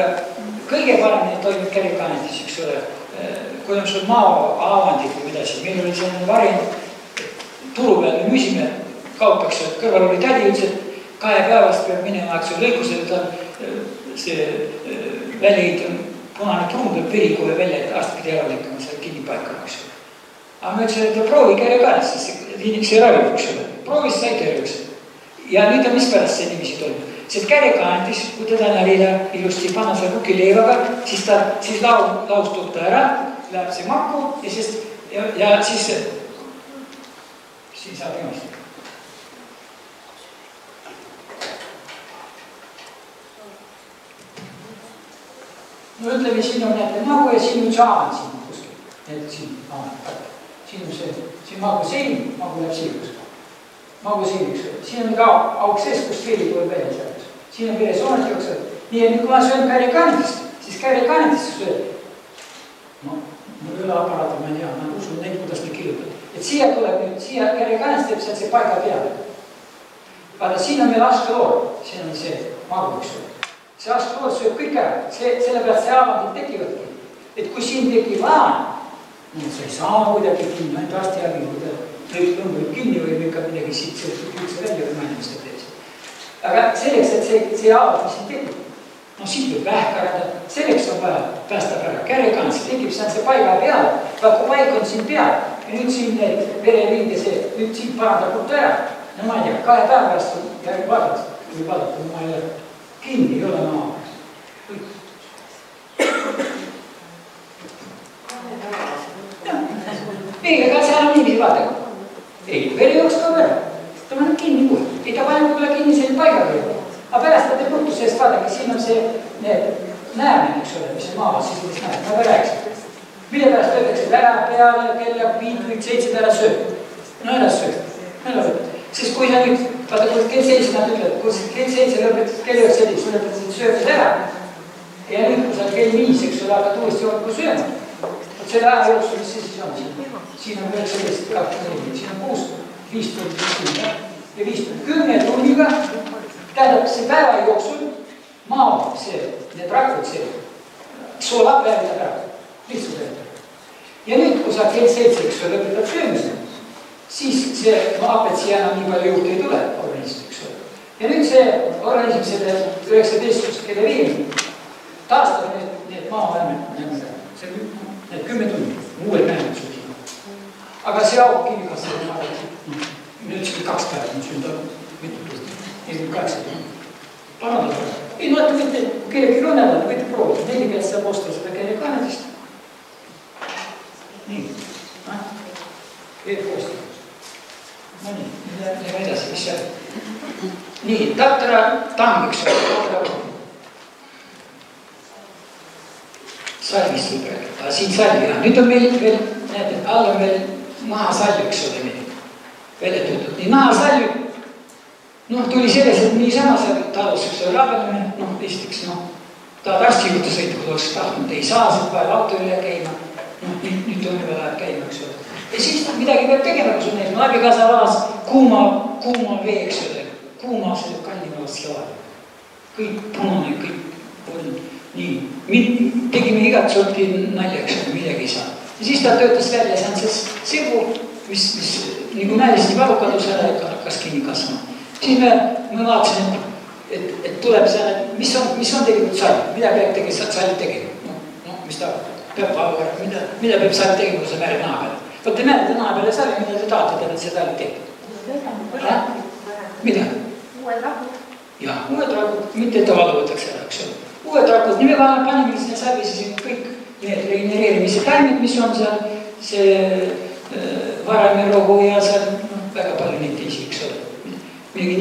Speaker 2: kõige paremini toimib kärikaanitis, eks ole, kui on sul maaavandid või midagi, meil oli selline variant, turu peal me müüsime kaupaks, kõrval oli tädi, ütles, et 2 päevast peab minema, eks ole, lõikusele tal see väliid on punane pruun, peab veri kohe välja, et aasta pidi ära lõikama, seal kinni paikama, eks ole. Aga ma ütlesin, et proovi kärikaanis, sest see ravib, eks ole. Proovis sai terveks. Ja nüüd on mis pärast see nimisi toimub. Sest kärekandis, kui teda närida ilusti panna seal kukileivaga, siis laustub ta ära, läheb see makku ja siis siin saab joonist. No ütleme, siin on näete magu ja siin on saan siin kuskil. Need siin on magu sein, magu läheb siin kuskil. Magu siin üks. Siin on ka auk sees, kus veri tuleb välja sellest. Siin on veresoonet jookseb. Nii ja nüüd kui ma söön kärekanetist, siis kärekanetist sööd. No, mul ei ole aparaata, ma ei tea, ma usun neid, kuidas neid kirjutab. Et siia tuleb nüüd, siia kärekanetist teeb see paiga peale. Vaata, siin on meil askloor, siin on see magu üks. See askloor sööb kõik ära, sellepärast see avandid tekivadki. Et kui siin tekib laan, sa ei saa kuidagi kinni, ainult arstiabi, kui ta lõmb võib kinni või lükkab midagi siit, see üldse välja või mainimist teeb. Aga selleks, et see avad, mis siin tekib, no siit võib vähk arada, selleks on vaja päästab ära kärekand, see tekib, see on see paiga peal, kui paik on siin peal ja nüüd siin need vereliid ja see, nüüd siin parandab kurta ära. No ma ei tea, 2 päeva pärast on järgi vaadata, kui vaadata, ma ei ole kinni, ei ole maa. Ei, aga seal on niiviisi vaatega. Ei, veri jooks ka ära. Ta paneb kinni kuhu. Ei, ta paneb kuule kinni selle paiga peale. Aga pärast ta teeb juttu seest vaadake, siin on see näärmine, eks ole, mis on maavas, siis kuidas näeb, nagu rääksid. Mille pärast öeldakse, et ära peale, kella 5-7 ära sööb. No ära sööb. Sest kui sa nüüd, vaata, kui kell 7 nad ütlevad, kui kell 7 lõpetad, kell 9 lõpetad sööbid ära. Ja nüüd, kui sa kell 5, eks ole, hakkad uuesti jookku sööma. Selle aja jooksul, mis see siis on siin? Siin on 19, 24, siin on 6, 5 tundi ja 5 tundi. 10 tunniga, tähendab see päeva jooksul maa, need rakud, soolab väärida ära. Lihtsalt väärida. Ja nüüd, kui sa kell 7, eks ole, lõpetad söömise, siis see apetsi enam nii palju juurde ei tule organism, eks ole. Ja nüüd see organism selle 19 kelle viimine taastab need maavärmed, need 10 tundi, uued märgid sul siin. Aga see auk kinni kasvab, nüüd siin 2 päeva, nüüd siin ta mitu tundi, 48 tundi. Parandada. Ei, no et võite, kellegi on nädal, võite proovida, 4 pealt saab osta seda kärekanetist. Nii, veeposti. No nii, läheme edasi, mis seal? Nii, tattara tangiks on. Salmist võib rääkida, siin salmi on. Nüüd on meil veel, näete, all on veel nahasalju, eks ole meil. Välja tundnud. Nii nahasalju, tuli selles, et niisama seal talus, eks ole, rabemine, esiteks, tahad arsti juurde sõita, kui oleks tahtnud, ei saa, sealt vaja auto üle käima. Nüüd on juba läheb käima, eks ole. Ja siis midagi peab tegema, kui sul neil abikaasa valas kuuma vee, eks ole. Kuuma selle kallivalast laval. Kõik punane, kõik on nii. Tegime igat sorti nalja, eks ole, midagi ei saa. Ja siis ta töötas välja, see on see sirgu, mis nagu näiliselt valukadus ära, et hakkas kinni kasvama. Siis me vaatasin, et tuleb see, mis on tegelikult sall, mida peab sall tegema. Mis ta peab valuga, mida peab sall tegema, kui sa määrad naha peale. Vot te määrate naha peale salli, mida te tahate, et see sall teeb. Mida?
Speaker 3: Uued rakud.
Speaker 2: Jah, uued rakud, mitte et ta valu võtaks ära, eks ole. Uued rakud, nii me panime sinna salvisse kõik need regenereerimise taimed, mis on seal, see varamerogu ja seal väga palju neid teisi, eks ole. Midagi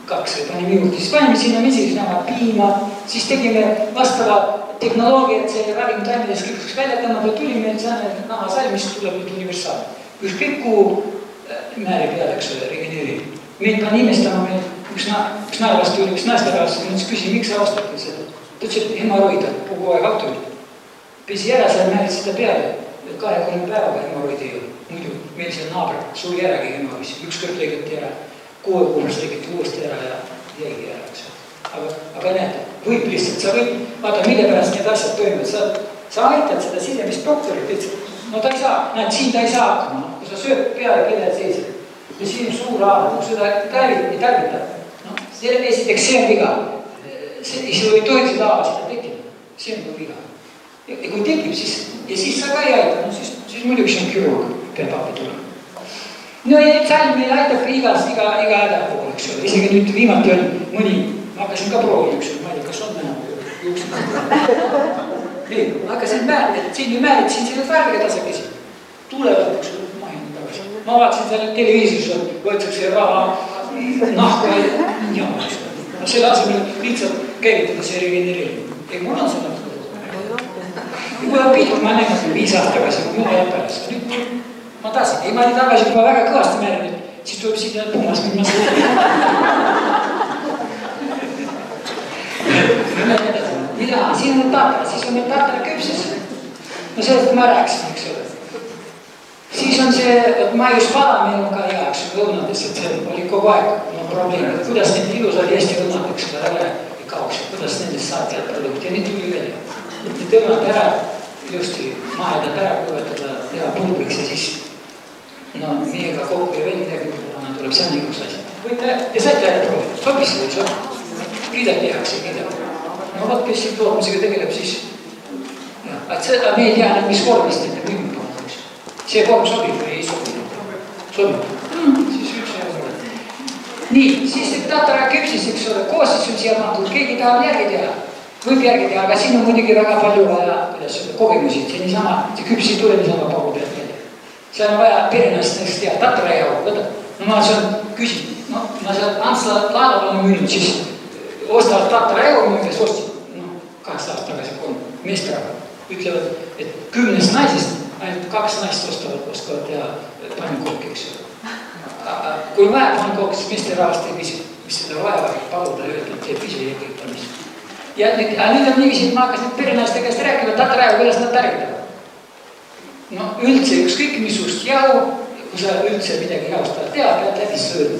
Speaker 2: 42 panime juurde, siis panime sinna mesilisnama piima, siis tegime vastava tehnoloogia, et see ravimtaimides kõik välja tõmmata, tuli meil see nahasalm, mis tuleb nüüd universaal. Ükskõik kuhu määri peale, eks ole, regeneerib. Meid pani imestama meil üks naelast tuli, üks naisterahvast, ma küsin, miks sa ostadki seda? Ta ütles, et hemoroid on kogu aeg autorid. Pesi ära, seal määrid seda peale, et 2-3 päevaga hemoroid ei ole. Muidu meil see naaber suri äragi hemoroisi, ükskord lõigati ära, 6 kuurast lõigati uuesti ära ja jäigi ära, eks ole. Aga näed, võib lihtsalt, sa võid, vaata, mille pärast need asjad toimuvad, sa aitad seda sisemist doktorit, et no ta ei saa, näed, siin ta ei saa hakkama, kui sa sööd peale kellel seisab. Ja siin on suur aada, kui seda ei tarvita. Esiteks see on viga. Sul ei tohi seda aada seda tekkida. See on viga. Ja kui tekib, siis sa ka ei aita, siis muidugi see on kirurg, peab appi tulema. No ja salm meil aitab iga häda pool, eks ole. Isegi nüüd viimati on ma hakkasin ka proovima üks, ma ei tea, kas on näha juuksid. Nii, hakkasin siin määritsin selle värviga tasakesi. Tulevad üks mahine tagasi. Ma vaatasin selle televiisus, võetakse raha, nahka ja selle asemel lihtsalt käivitada see regenereerimine. Ei, mul on seda. Kui on pilt, ma näen 5 aastat tagasi, kui mul ajab pärast. Nüüd ma tahtsin, ei ma olin tagasi juba väga kõvasti määrinud, siis tuleb siit pumas, mis ma seda. Mida? Siin on tatra, siis on meil tatra küpses. No sellest ma rääksin, eks ole. Siis on see, et maiuspala meil on ka hea, eks ole, õunades, et see oli kogu aeg probleem, et kuidas need ilusad Eesti õunad, eks ole, ära ei kaoks, kuidas nendest saad tead produkti ja need tuli välja. Et need õunad ära, ilusti mahedad ära kuvetada, teha pulbriks ja siis meiega kokku ja veel midagi tuleb, see on igus asi. Võite, ja saite ära proovida, sobis või sobi? Kiidab tehakse, kiidab. No vaat, kes siin tootmisega tegeleb, siis et seda me ei tea, mis vormist nende müüma pannud. See vorm sobib või ei sobi? Sobib. Siis üks ja võrra. Nii, siis tatra küpsis, eks ole, koostis on siia pandud, keegi tahab järgi teha. Võib järgi teha, aga siin on muidugi väga palju vaja, kuidas seda kogemusi, see niisama, see küpsi ei tule niisama pagu pealt välja. Seal on vaja perenastest teha, tatra jahu, võta. No ma seal küsin, ma seal Antsla laadal olen müünud, siis ostavad tatra jahu, kes ostsid, 8 aastat tagasi 3 meestraga. Ütlevad, et 10 naisest ainult 2 naist oskavad teha pannkooki, eks ole. Kui vaja pannkooki, siis meesterahvast ei küsi, mis seda vaja paluda ja öelda, et teeb ise ja kõik on mis. Ja nüüd on niiviisi, et ma hakkasin perenaiste käest rääkima, tatra jahu, kuidas nad tarvitavad. No üldse ükskõik missugust jahu, kui sa üldse midagi jahust tahad teha, pead läbi sõõlu.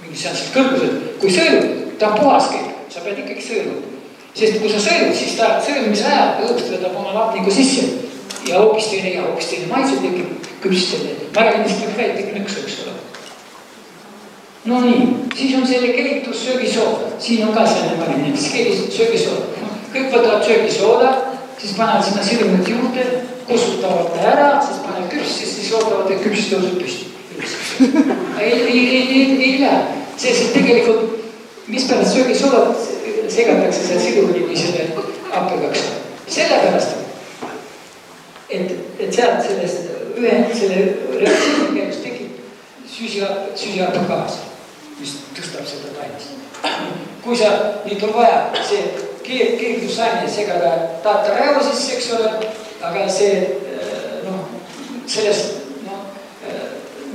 Speaker 2: Mingi seansid kõrgused. Kui sõõlud, ta on puhas kõik, sa pead ikkagi sõõlud. Sest kui sa sõõlud, siis ta sõõlumise ajal õhust võtab oma lapniku sisse ja hoopis teine maitse tekib küpsisele. Marjaniist võib ka ikkagi nõksu, eks ole. No nii, siis on selle keegitus söögisood. Siin on ka selline marjaniist, söögisood. Kõik võtavad söögisooda, siis panevad sinna sirumid juurde, kusutavad ära, siis panevad küpsisse, siis ootavad, et küpsis tõusub püsti. Ei lähe. See tegelikult, mis pärast söögisoodat segatakse seal siduruni või selle hapegaks. Sellepärast, et sealt sellest selle reaktsiooni käigus tekib süsihappegaas, mis tõstab seda taimest. Kui sa, nüüd on vaja see keeglusaine segada tatra jahu sisse, eks ole, aga see, sellest,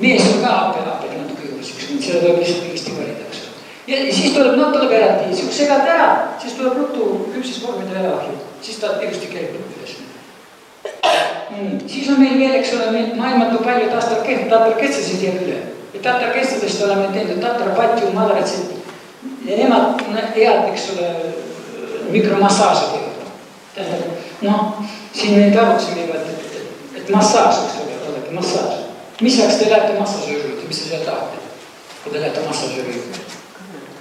Speaker 2: mees on ka happed natuke juures, eks ole, seda tuleb lihtsalt mingist valida, eks ole. Ja siis tuleb eraldi, kui segad ära, siis tuleb ruttu küpsis vormida ära ahju, siis ta ilusti kergib üles. Siis on meil veel, eks ole, maailmatu palju tatarkestlasid jääb üle. Ja tatarkestladest oleme teinud tatarpatju, madratsid ja nemad head, eks ole, mikromassaaži teevad. Tähendab, siin neid arutasime, et massaaž, eks ole, vaadake, massaaž. Mis ajaks te lähete massaažööri juurde, mis te seal tahate, kui te lähete massaažööri juurde?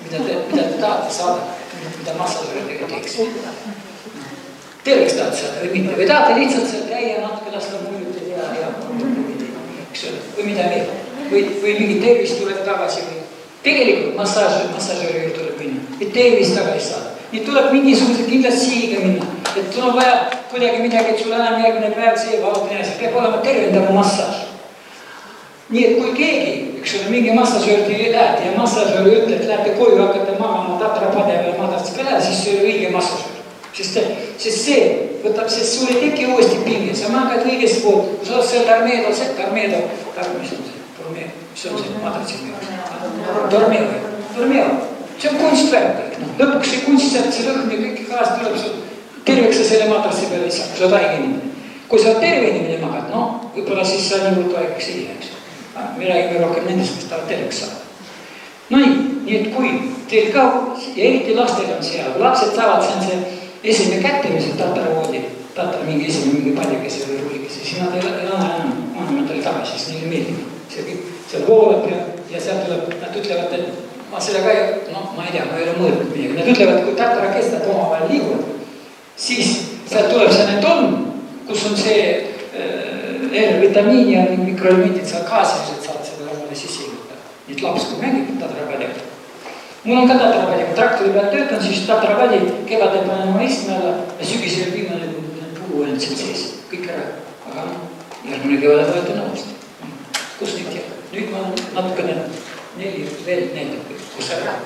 Speaker 2: Mida te tahate saada, mida massaažööri teeks? Terveks tahate saada või mitte, või tahate lihtsalt seal käia natuke lasta muljuda ja eks ole, või mida veel, või mingi tervis tuleb tagasi või tegelikult massaažööri juurde tuleb minna, et tervis tagasi saada. Nii tuleb mingisuguse kindlasti sihiga minna, et sul on vaja kuidagi midagi, et sul enam järgmine päev see vaatne asi, peab olema tervendama massaaž. Nii et kui keegi, eks ole, mingi massaažööri lähete ja massaažööri ütleb, et lähete koju, hakkate magama tatrapadeva ja madrats peale, siis see oli õige massaažöör. Sest see võtab, sest sul ei teki uuesti pingi, sa magad õigest poolt, kui sa oled seal Tarmeedo, mis on see madratsi müüks? Dormeo. See on kunstväärk, lõpuks see kunst sealt, see lõhn ja kõik kaas tuleb sul terveks ja selle madratsi peale lihtsalt, kui sa oled haige inimene. Kui sa oled terve inimene magad, võib-olla siis sa nii hulk haigeks ei jääks. Me räägime rohkem nendest, kes tahavad terveks saada. Nii et kui teil ka, ja eriti lastel on seal, kui lapsed saavad, see on see esime kätte, mis on tataravoodi, tatar mingi esime, mingi paljukese või rullikese, siis nad ei anna enam vanematele tagasi, siis neile meeldib. Seal voolab ja sealt tuleb, nad ütlevad, et ma seda ka, ma ei tea, ma ei ole mõõdnud midagi. Nad ütlevad, kui tatarakestad omavahel liiguvad, siis sealt tuleb selline tolm, kus on see R-vitamiin ja mikroelementid saad kaasiliselt saad seda omale sisse jõuda. Nii et laps, kui mängib tatarapadega. Mul on ka tatarapadi, kui traktori peal töötan, siis tatarapadi kevadel panen oma istme alla ja sügisel viimane puu on seal sees. Kõik ära. Aga järgmine kevadel võetan uuesti. Kus nüüd jääb? Nüüd ma olen natukene 4 veel näitab, kus ära.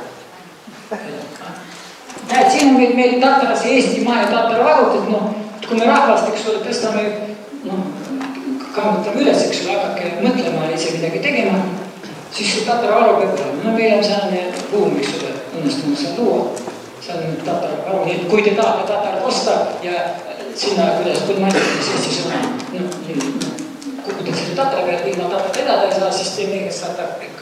Speaker 2: Näed, siin on meil tataras Eesti maa ja tatara varud, et kui me rahvast, eks ole, tõstame, kandutame üles, eks ole, hakake mõtlema ja ise midagi tegema, siis see tatara varu peab olema. Meil on selline ruum, eks ole, õnnestunud seal luua. See on tatara varu, nii et kui te tahate tatarat osta ja sinna, kuidas põlmainides Eestis on, kukutad selle tatara pealt, ilma tatarat edada ei saa, siis te meeles saate ikkagi.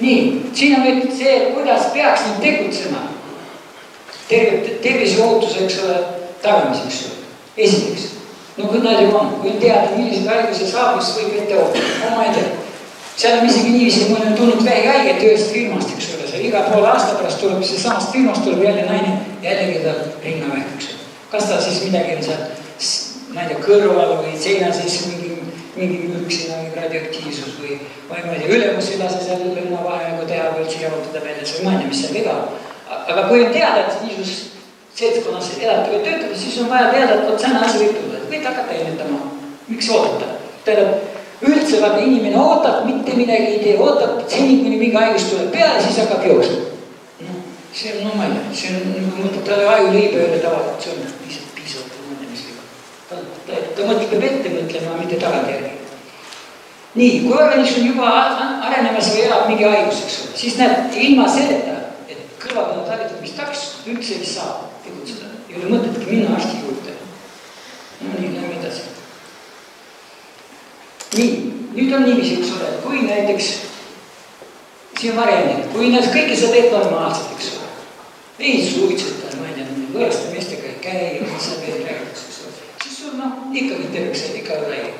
Speaker 2: Nii, siin on nüüd see, kuidas peaks nüüd tegutsema terviseohutuse, eks ole, tagamiseks. Esiteks, kui nad juba on, kui on teada, millised haiguse saabus võib ette oodata, oma ei tea. Seal on isegi niiviisi, mul on tulnud vähihaiget ühest firmast, eks ole, see iga poole aasta pärast tuleb, see samast firmast tuleb jälle naine, jällegi tal rinnavähk, eks ole. Kas ta siis midagi on seal, ma ei tea, kõrval või seina siis mingi mürk sinna, mingi radioaktiivsus või ma ei tea, ülemus ei lase seal lõunavaheaegu teha või üldse jalutada väljas või ma ei tea, mis seal viga. Aga kui on teada, et niisugust seltskonnas elata või töötada, siis on vaja teada, et selline asi võib tulla. Võid hakata ennetama. Miks oodata? Tähendab, üldse vaata inimene ootab, mitte midagi ei tee, ootab seni, kuni mingi haigus tuleb peale, siis hakkab jooksma. See on, ma ei tea, see on, kui mõtleb talle aju leiba üle tavaliselt, see on piisavalt mõtlemisviga. Ta mõtleb ette mõtlema, mitte tagantjärgi. Nii, kui organism juba arenemas või elab mingi haiguseks, siis näed, ilma selleta, et kõrvaldanud harjutamistaks üldse ei saa tegutseda. Ei ole mõtetki minna arsti juurde. No nii, lähme edasi. Nii, nüüd on niiviisi, eks ole, et kui näiteks, siin on variandid, kui need kõike sa teed normaalselt, eks ole, ei suitseta, ma ei tea, võõraste meestega ei käi, mis sa veel räägitakse, siis sul ikkagi terveks, et ikka räägi.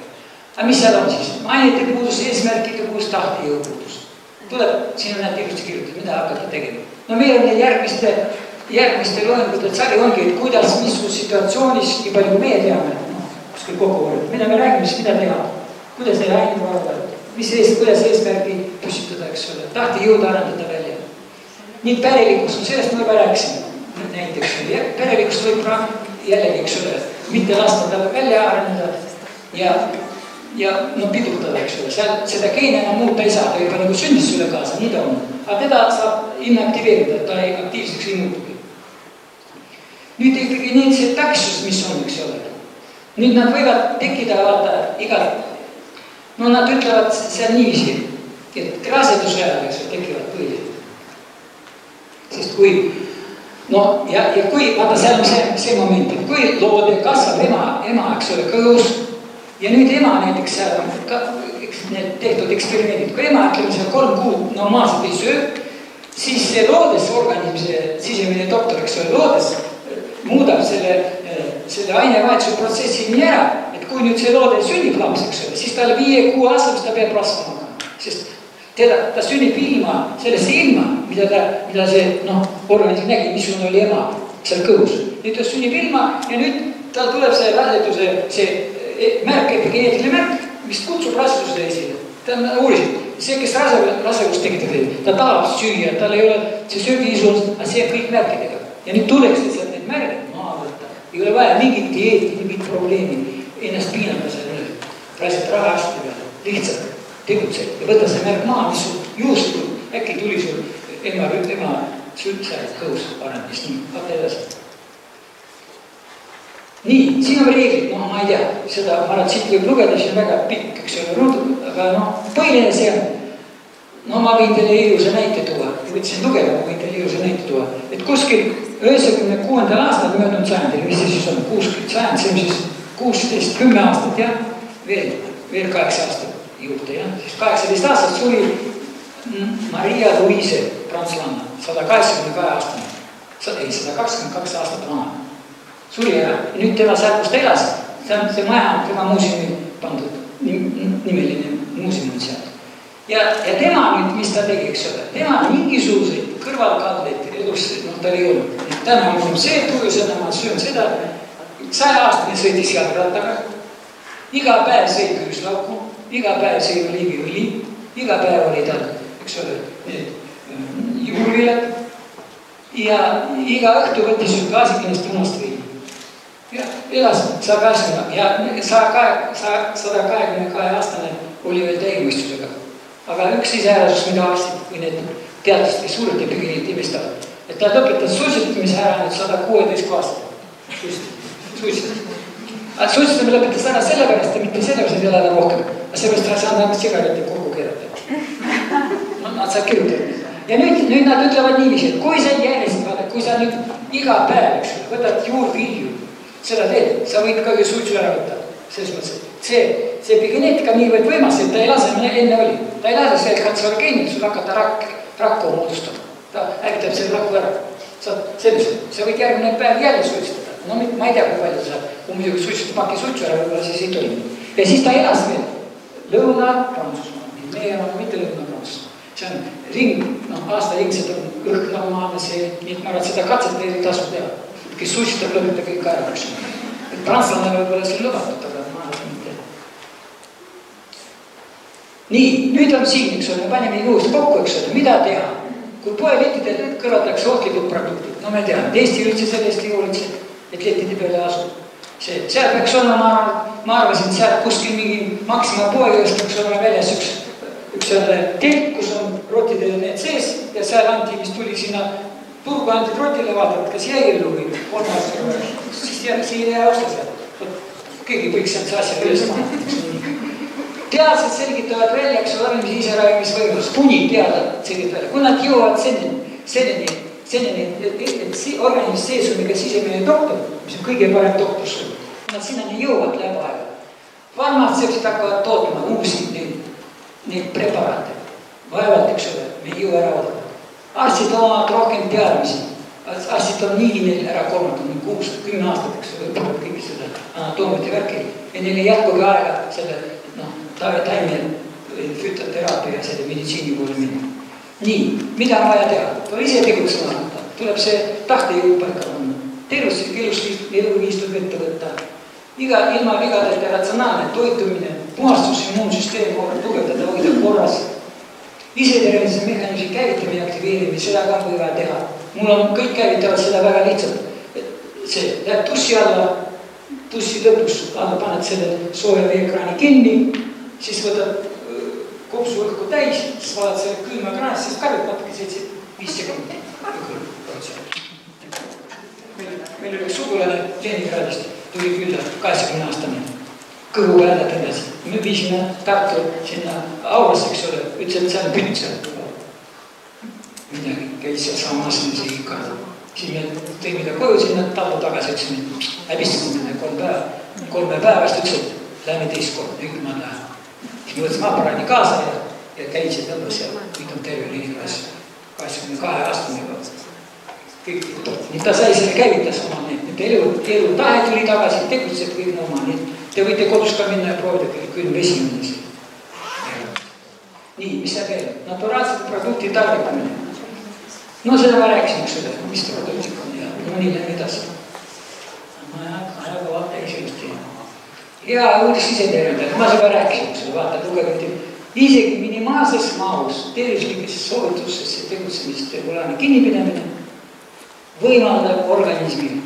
Speaker 2: Aga mis seal on siis? Ainete puudus, eesmärkide puudus, tahte jõu puudus. Tuleb, siin on näed ilusti kirjutada, mida hakata tegema. No meil on need järgmiste loengudel sari ongi, et kuidas, missuguse situatsioonis, nii palju kui meie teame, kuskil kokku võrd, mida me räägime, siis mida teha, kuidas neid aineid vaadata, kuidas eesmärgi püstitada, eks ole, tahte jõuda arendada välja. Nii perelikus, sellest ma juba rääkisin, näiteks, perelikus võib jällegi, eks ole, mitte lasta talle välja areneda ja pidurdada, eks ole, seda geene enam muuta ei saa, ta juba nagu sündis sulle kaasa, nii ta on. Aga teda saab inaktiveerida, ta ei aktiivseks ei muutugi. Nüüd ikkagi need see taksus, mis on, eks ole. Nüüd nad võivad tekkida, vaata, nad ütlevad seal niiviisi, et raseduse ajal, eks ole, tekivad põhiliselt. Sest kui, ja kui, vaata, seal on see moment, et kui loode kasvab ema, eks ole, kõhus, ja nüüd ema näiteks seal on need tehtud eksperimendid, kui ema, ütleme seal 3 kuud normaalselt ei söö, siis see loodes organismi sisemine doktor, eks ole, loodes muudab selle ainevahetuse protsessi nii ära, et kui nüüd see loode sünnib laps, eks ole, siis talle 5-6 aastas ta peab rasvama. Sest ta sünnib ilma, sellesse ilma, mida see organism nägi, missugune oli ema seal kõhus. Nüüd ta sünnib ilma ja nüüd tal tuleb see raseduse, see märk, epigeneetiline märk, mis kutsub raseduse esile. Ta on uurisid, see, kes rasedust tekitab, ta tahab süüa, tal ei ole see söögiisus, aga see kõik märkidega. Ja nüüd tuleks lihtsalt need märgid maha võtta. Ei ole vaja mingit dieeti, mingit probleemi, ennast piinata seal üle. Praeselt raha arsti peale, lihtsalt tegutseb ja võta see märk maha, mis sul juhuslikult, äkki tuli sul ema seal kõhus parem, mis nii, hakka edasi. Nii, siin on reeglid, ma ei tea, seda ma arvan, siit võib lugeda, see on väga pikk, eks ole, aga põhiline see on, ma võin teile ilusa näite tuua, võtsin lugeda, ma võin teile ilusa näite tuua, et kuskil 96. aastal möödunud sajandil, mis see siis on, 60 sajand, see on siis 16, 10 aastat, jah, veel 8 aastat juurde, jah, siis 18 aastat suri Maria Luise prantslanna, 182 aastane, 122 aastat vana. Suri ära. Ja nüüd tema seal, kus ta elas, see maja on tema muuseumi pandud, nimeline muuseum on seal. Ja tema nüüd, mis ta tegi, eks ole, tema mingisuguseid kõrvalkaldeid elus, tal ei olnud. Täna on see tuju, seda ma söön seda, 100 aastane sõitis jalgrattaga, iga päev sõi küüslauku, iga päev sõi oliiviõli, iga päev oli tal, eks ole, need juurviljad. Ja iga õhtu võttis klaasikennast punast võini. Ja elas 122 aastane oli veel täiemõistusega. Aga üks iseärasus, mida arstid või need teadlased, kes suured ja püginid imestavad, et ta lõpetas suitsetamise ära nüüd 116 aastat. Suitsetamine lõpetas ära sellepärast ja mitte sellepärast, et elada rohkem. Aga sellepärast ta saanud ainult sigarette kokku keerata. Nad saab kirjutada. Ja nüüd nad ütlevad niiviisi, et kui sa järjest vaadad, kui sa nüüd iga päev, eks, võtad juurvilju, seda teed, sa võid ka suitsu ära võtta. Selles mõttes, et see geneetika niivõrd võimas, et ta ei lase enne oli. Ta ei lase see kantserogeenil sul hakata rakku moodustama. Ta hävitab selle rakku ära. Sa võid järgmine päev jälle suitsetada. No ma ei tea, kui palju sa, kui muidugi suitsetada paki suitsu ära, võib-olla siis ei toimi. Ja siis ta elas veel Lõuna-Prantsusmaa, meie on mitte Lõuna-Prantsusmaa. See on ring, aasta ringselt on õhk normaalne see, nii et ma arvan, et seda katset ei tasu teha. Kes suitsetab, lõpetab kõik ära. Prantslane võib-olla siin lõbatud, aga ma arvan mitte. Nii, nüüd on siin, eks ole, paneme juhust kokku, eks ole, mida teha? Kui poelettidel kõrvatakse ohtlikud produktid, no me teame, et Eesti üldse sellest ei hoolitse, et lettide peale asub. Seal peaks olema, ma arvasin, et seal kuskil mingi Maxima poegast peaks olema väljas üks telk, kus on rotide need sees ja seal anti, mis tuli sinna turgu anti rotile vaadata, kas jäi ellu või siis siin ei osta seal. Keegi võiks see asja üles maha. Teadlased selgitavad välja, eks ole, mis iseräimisvõimalus, punid teadlased selgitavad välja. Kui nad jõuavad selleni, et organismis sees on ega sisemine doktor, mis on kõige parem doktor sul, nad sinnani jõuavad läheb aega. Farmatseepsid hakkavad tootma uusi neid preparaate. Vaevalt, eks ole, me ei jõu ära oodata. Arstid omavad rohkem teadmisi. Arstid on niigi neil ära kolmandanud 6-10 aastat, eks ole, õppivad kõiki seda anatoomiat ja värki. Ja neil ei jätkugi aega selle taime fütoteraapia ja selle meditsiini poole minna. Nii, mida on vaja teha? Tuleb ise tegutsema anda. Tuleb see tahtejõud paika panna. Tervislik eluviis tuleb ette võtta. Ilma vigadelt ja ratsionaalne toitumine, puhastus, immuunsüsteem tugevdada, hoida korras. Isetervise mehhanismi käivitamine ja aktiveerimine, seda ka on vaja teha. Mul on kõik käivitavad seda väga lihtsalt. See läheb tussi alla, tussi lõpus paned selle sooja veekraani kinni, siis võtad kopsu õhku täis, siis valad selle külma kraanist, siis karjud natuke 7-5 sekundit. Meil oli sugulane Leningradist, tuli külla 80-aastane, kõhu hääled edasi. Me viisime Tartu sinna aulasse, eks ole, ütles, et see on pütt seal. Midagi käis seal samas, mis ei ikka. Siis me tõime ta koju sinna tallu tagasi, ütlesime, häbistasime 3 päevast, ütles, et läheme teist kord, nüüd ma lähen. Siis me võtsime aparaadi kaasa ja käisid tõmbas ja kõik on terve Leningradis 82 aastane juba. Nii ta sai selle käivitas oma need elu tahe tuli tagasi, tegutseb kõik oma. Te võite kodus ka minna ja proovida külm vesi minnes. Nii, mis see veel? Naturaalsed produkti tarvitamine. No seda ma rääkisin, eks ole, mis produktik on ja mõni läheb edasi. Ma ajaga vaata esimest. Hea uudis isetervendada, ma seda rääkisin, eks ole, vaata, lugege. Isegi minimaalses mahus tervislikes soovitusesse tegutsemist regulaarne kinnipidamine võimaldab organismi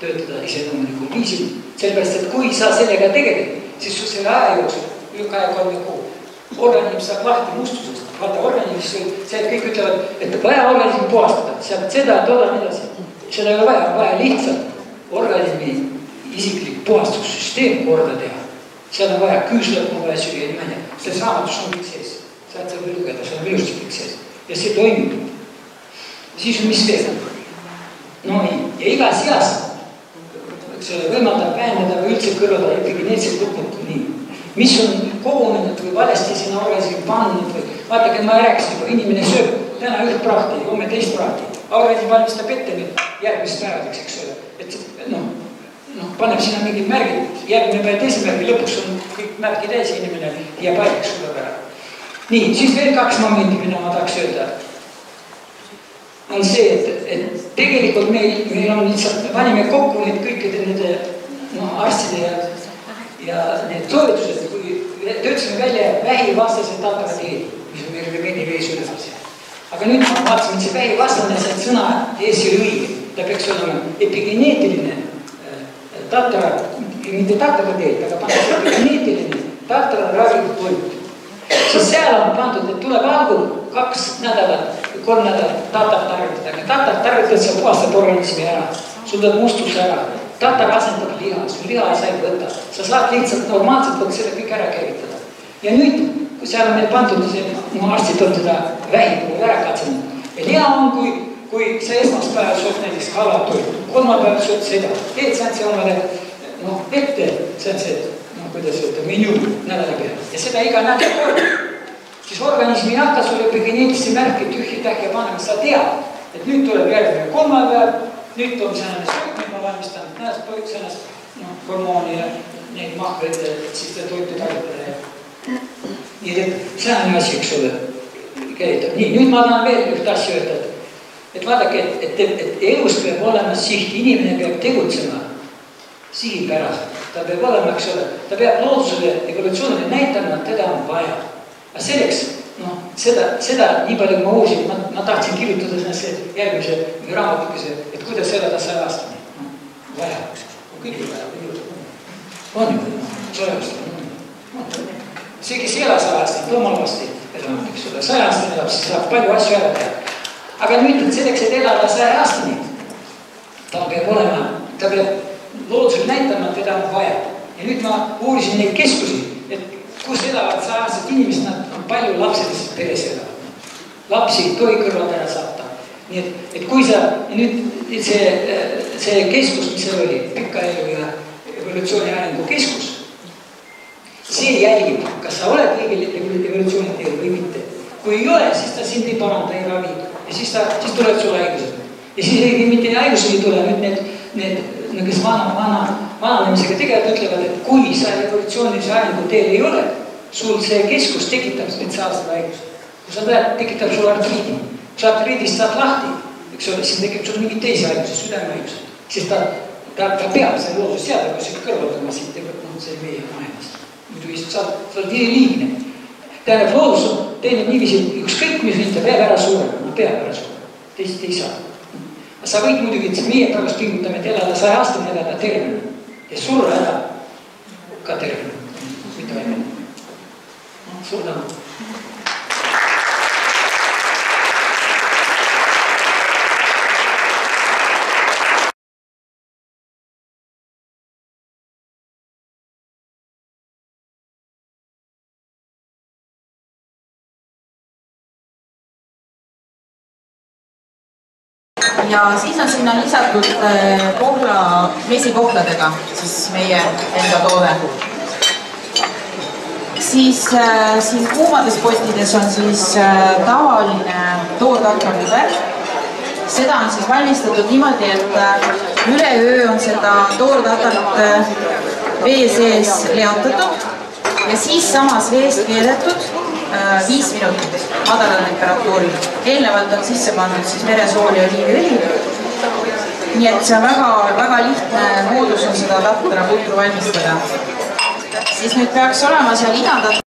Speaker 2: töötada iseloomulikul viisil. Sellepärast, et kui sa sellega tegeled, siis sul selle aja jooksul, 2-3 kuu, organism saab lahti mustusest. Vaata, organismis, see kõik ütlevad, et vaja organismi puhastada, sealt seda, toda edasi. Seda ei ole vaja lihtsalt organismi isiklik puhastussüsteem korda teha. Seal on vaja küüslõpp, on vaja süüa, nii mõne. Selles raamatus on kõik sees. Sealt saab lugeda, seal on ilusti kõik sees. Ja see toimib. Siis on mis veel? No ja igas eas võimaldab vähendada või üldse kõrvada epigeneetselt võtnud nii. Mis on kogunenud või valesti sinna organismi pannud või vaadake, ma rääkisin juba, inimene sööb täna üht praahti, homme teist praahti. Organism valmistab ette nüüd järgmisest päevadeks, eks ole. Et paneb sinna mingid märgid, järgmine päev teise märgi, lõpuks on kõik märgi täis inimene ja paigaks tuleb ära. Nii, siis veel 2 momenti, mida ma tahaks öelda. On see, et tegelikult meil on lihtsalt, panime kokku need kõikide nende arstide ja need soovitused, kui töötasime välja vähivastased tatarateed, mis on meil Remeni vees ülemas. Aga nüüd ma vaatasin, et see vähivastane, see sõna ees ei õige. Ta peaks olema epigeneetiline tatara, mitte tatarateed, aga panna epigeneetiline tatara ravitud toit. Siis seal on pandud, et tuleb algul 2 nädalat, 3 nädalat tatar tarvitada. Tatar tarvitad, sa puhastad organismi ära, sul tuleb mustus ära. Tatar asendab liha, sul liha sa ei võta. Sa saad lihtsalt normaalselt võtta seda kõik ära käivitada. Ja nüüd, kui seal on meil pandud, arstid on seda vähipuhul ära katsenud. Ja hea on, kui sa esmaspäeval sööd näiteks kalatoitu, kolmapäeval sööd seda, teed sa see omale ette, see on see, kuidas öelda, menüü nädala peale. Ja seda iga nädal kord. Siis organismi ei hakka sulle epigeneetilisi märke tühji-tähja panema, sa tead, et nüüd tuleb järgmine kolmapäev, nüüd on sellene söök, nüüd ma valmistan sellest hormooni ja neid mahveid, siis ta toitu tarvitada. Nii et see on asi, eks ole, käitab. Nii, nüüd ma tahan veel üht asja öelda, et vaadake, et elus peab olema siht, inimene peab tegutsema sihipäraselt. Ta peab olema, eks ole, ta peab loodusele, evolutsioonile näitama, et teda on vaja. Aga selleks, seda nii palju ma uusin, ma tahtsin kirjutada sellesse järgmise raamatukese, et kuidas elada 100 aastani. Vaja, kõik ei vaja, on ju, 100 aastani. See, kes ei ela 100 aastani, loomal vasti elanud, eks ole, 100 aastani elab, siis saab palju asju ära teha. Aga nüüd, et selleks, et elada 100 aastani, ta peab olema, ta peab loodusele näitama, et teda on vaja. Ja nüüd ma uurisin neid keskusi, et kus elavad 100 aastat inimesed, nad on palju lapselised peres elavad. Lapsi ei tohi kõrvad ära saata. Nii et kui sa, nüüd see keskus, mis see oli, pika elu ja evolutsiooni arengu keskus, see jälgib, kas sa oled õigel evolutsiooni teel või mitte. Kui ei ole, siis ta sind ei paranda, ei ravi. Ja siis tuleb sulle haigused. Ja siis mitte haigused ei tule, nüüd kes vananemisega tegelikult ütlevad, et kui sa evolutsioonilise arengu teel ei ole, sul see keskus tekitab spetsiaalsed haigused. Kui sa tekitab sul artriidi. Kui sa artriidist saad lahti, eks ole, siis tekib sul mingid teisi haigused, südamehaigused. Siis ta peab see loodus seada, kui see kõrvaldama siit, see meie maailmast. Muidu sa oled liigne. Tähendab, loodus teenib niiviisi, ükskõik mis võita, peab ära suurema, peab ära suurema. Teist ei saa. Sa võid muidugi, et meie praegust pingutame, et elada 100 aastane elada tervena. Ja surra ära ka tervena. Mitte välja. Suur tänu.
Speaker 1: Ja siis on sinna lisatud mesikohladega, siis meie enda toode. Siis siin kuumades postides on siis tavaline toortatrapuder. Seda on siis valmistatud niimoodi, et üleöö on seda toortatrat vee sees leotatud ja siis samas veest keedetud 5 minutit madalal temperatuuril. Eelnevalt on sisse pandud siis veresool ja oliiviõli. Nii et see on väga lihtne moodus on seda tatraputru valmistada. Siis nüüd peaks olema seal idandatud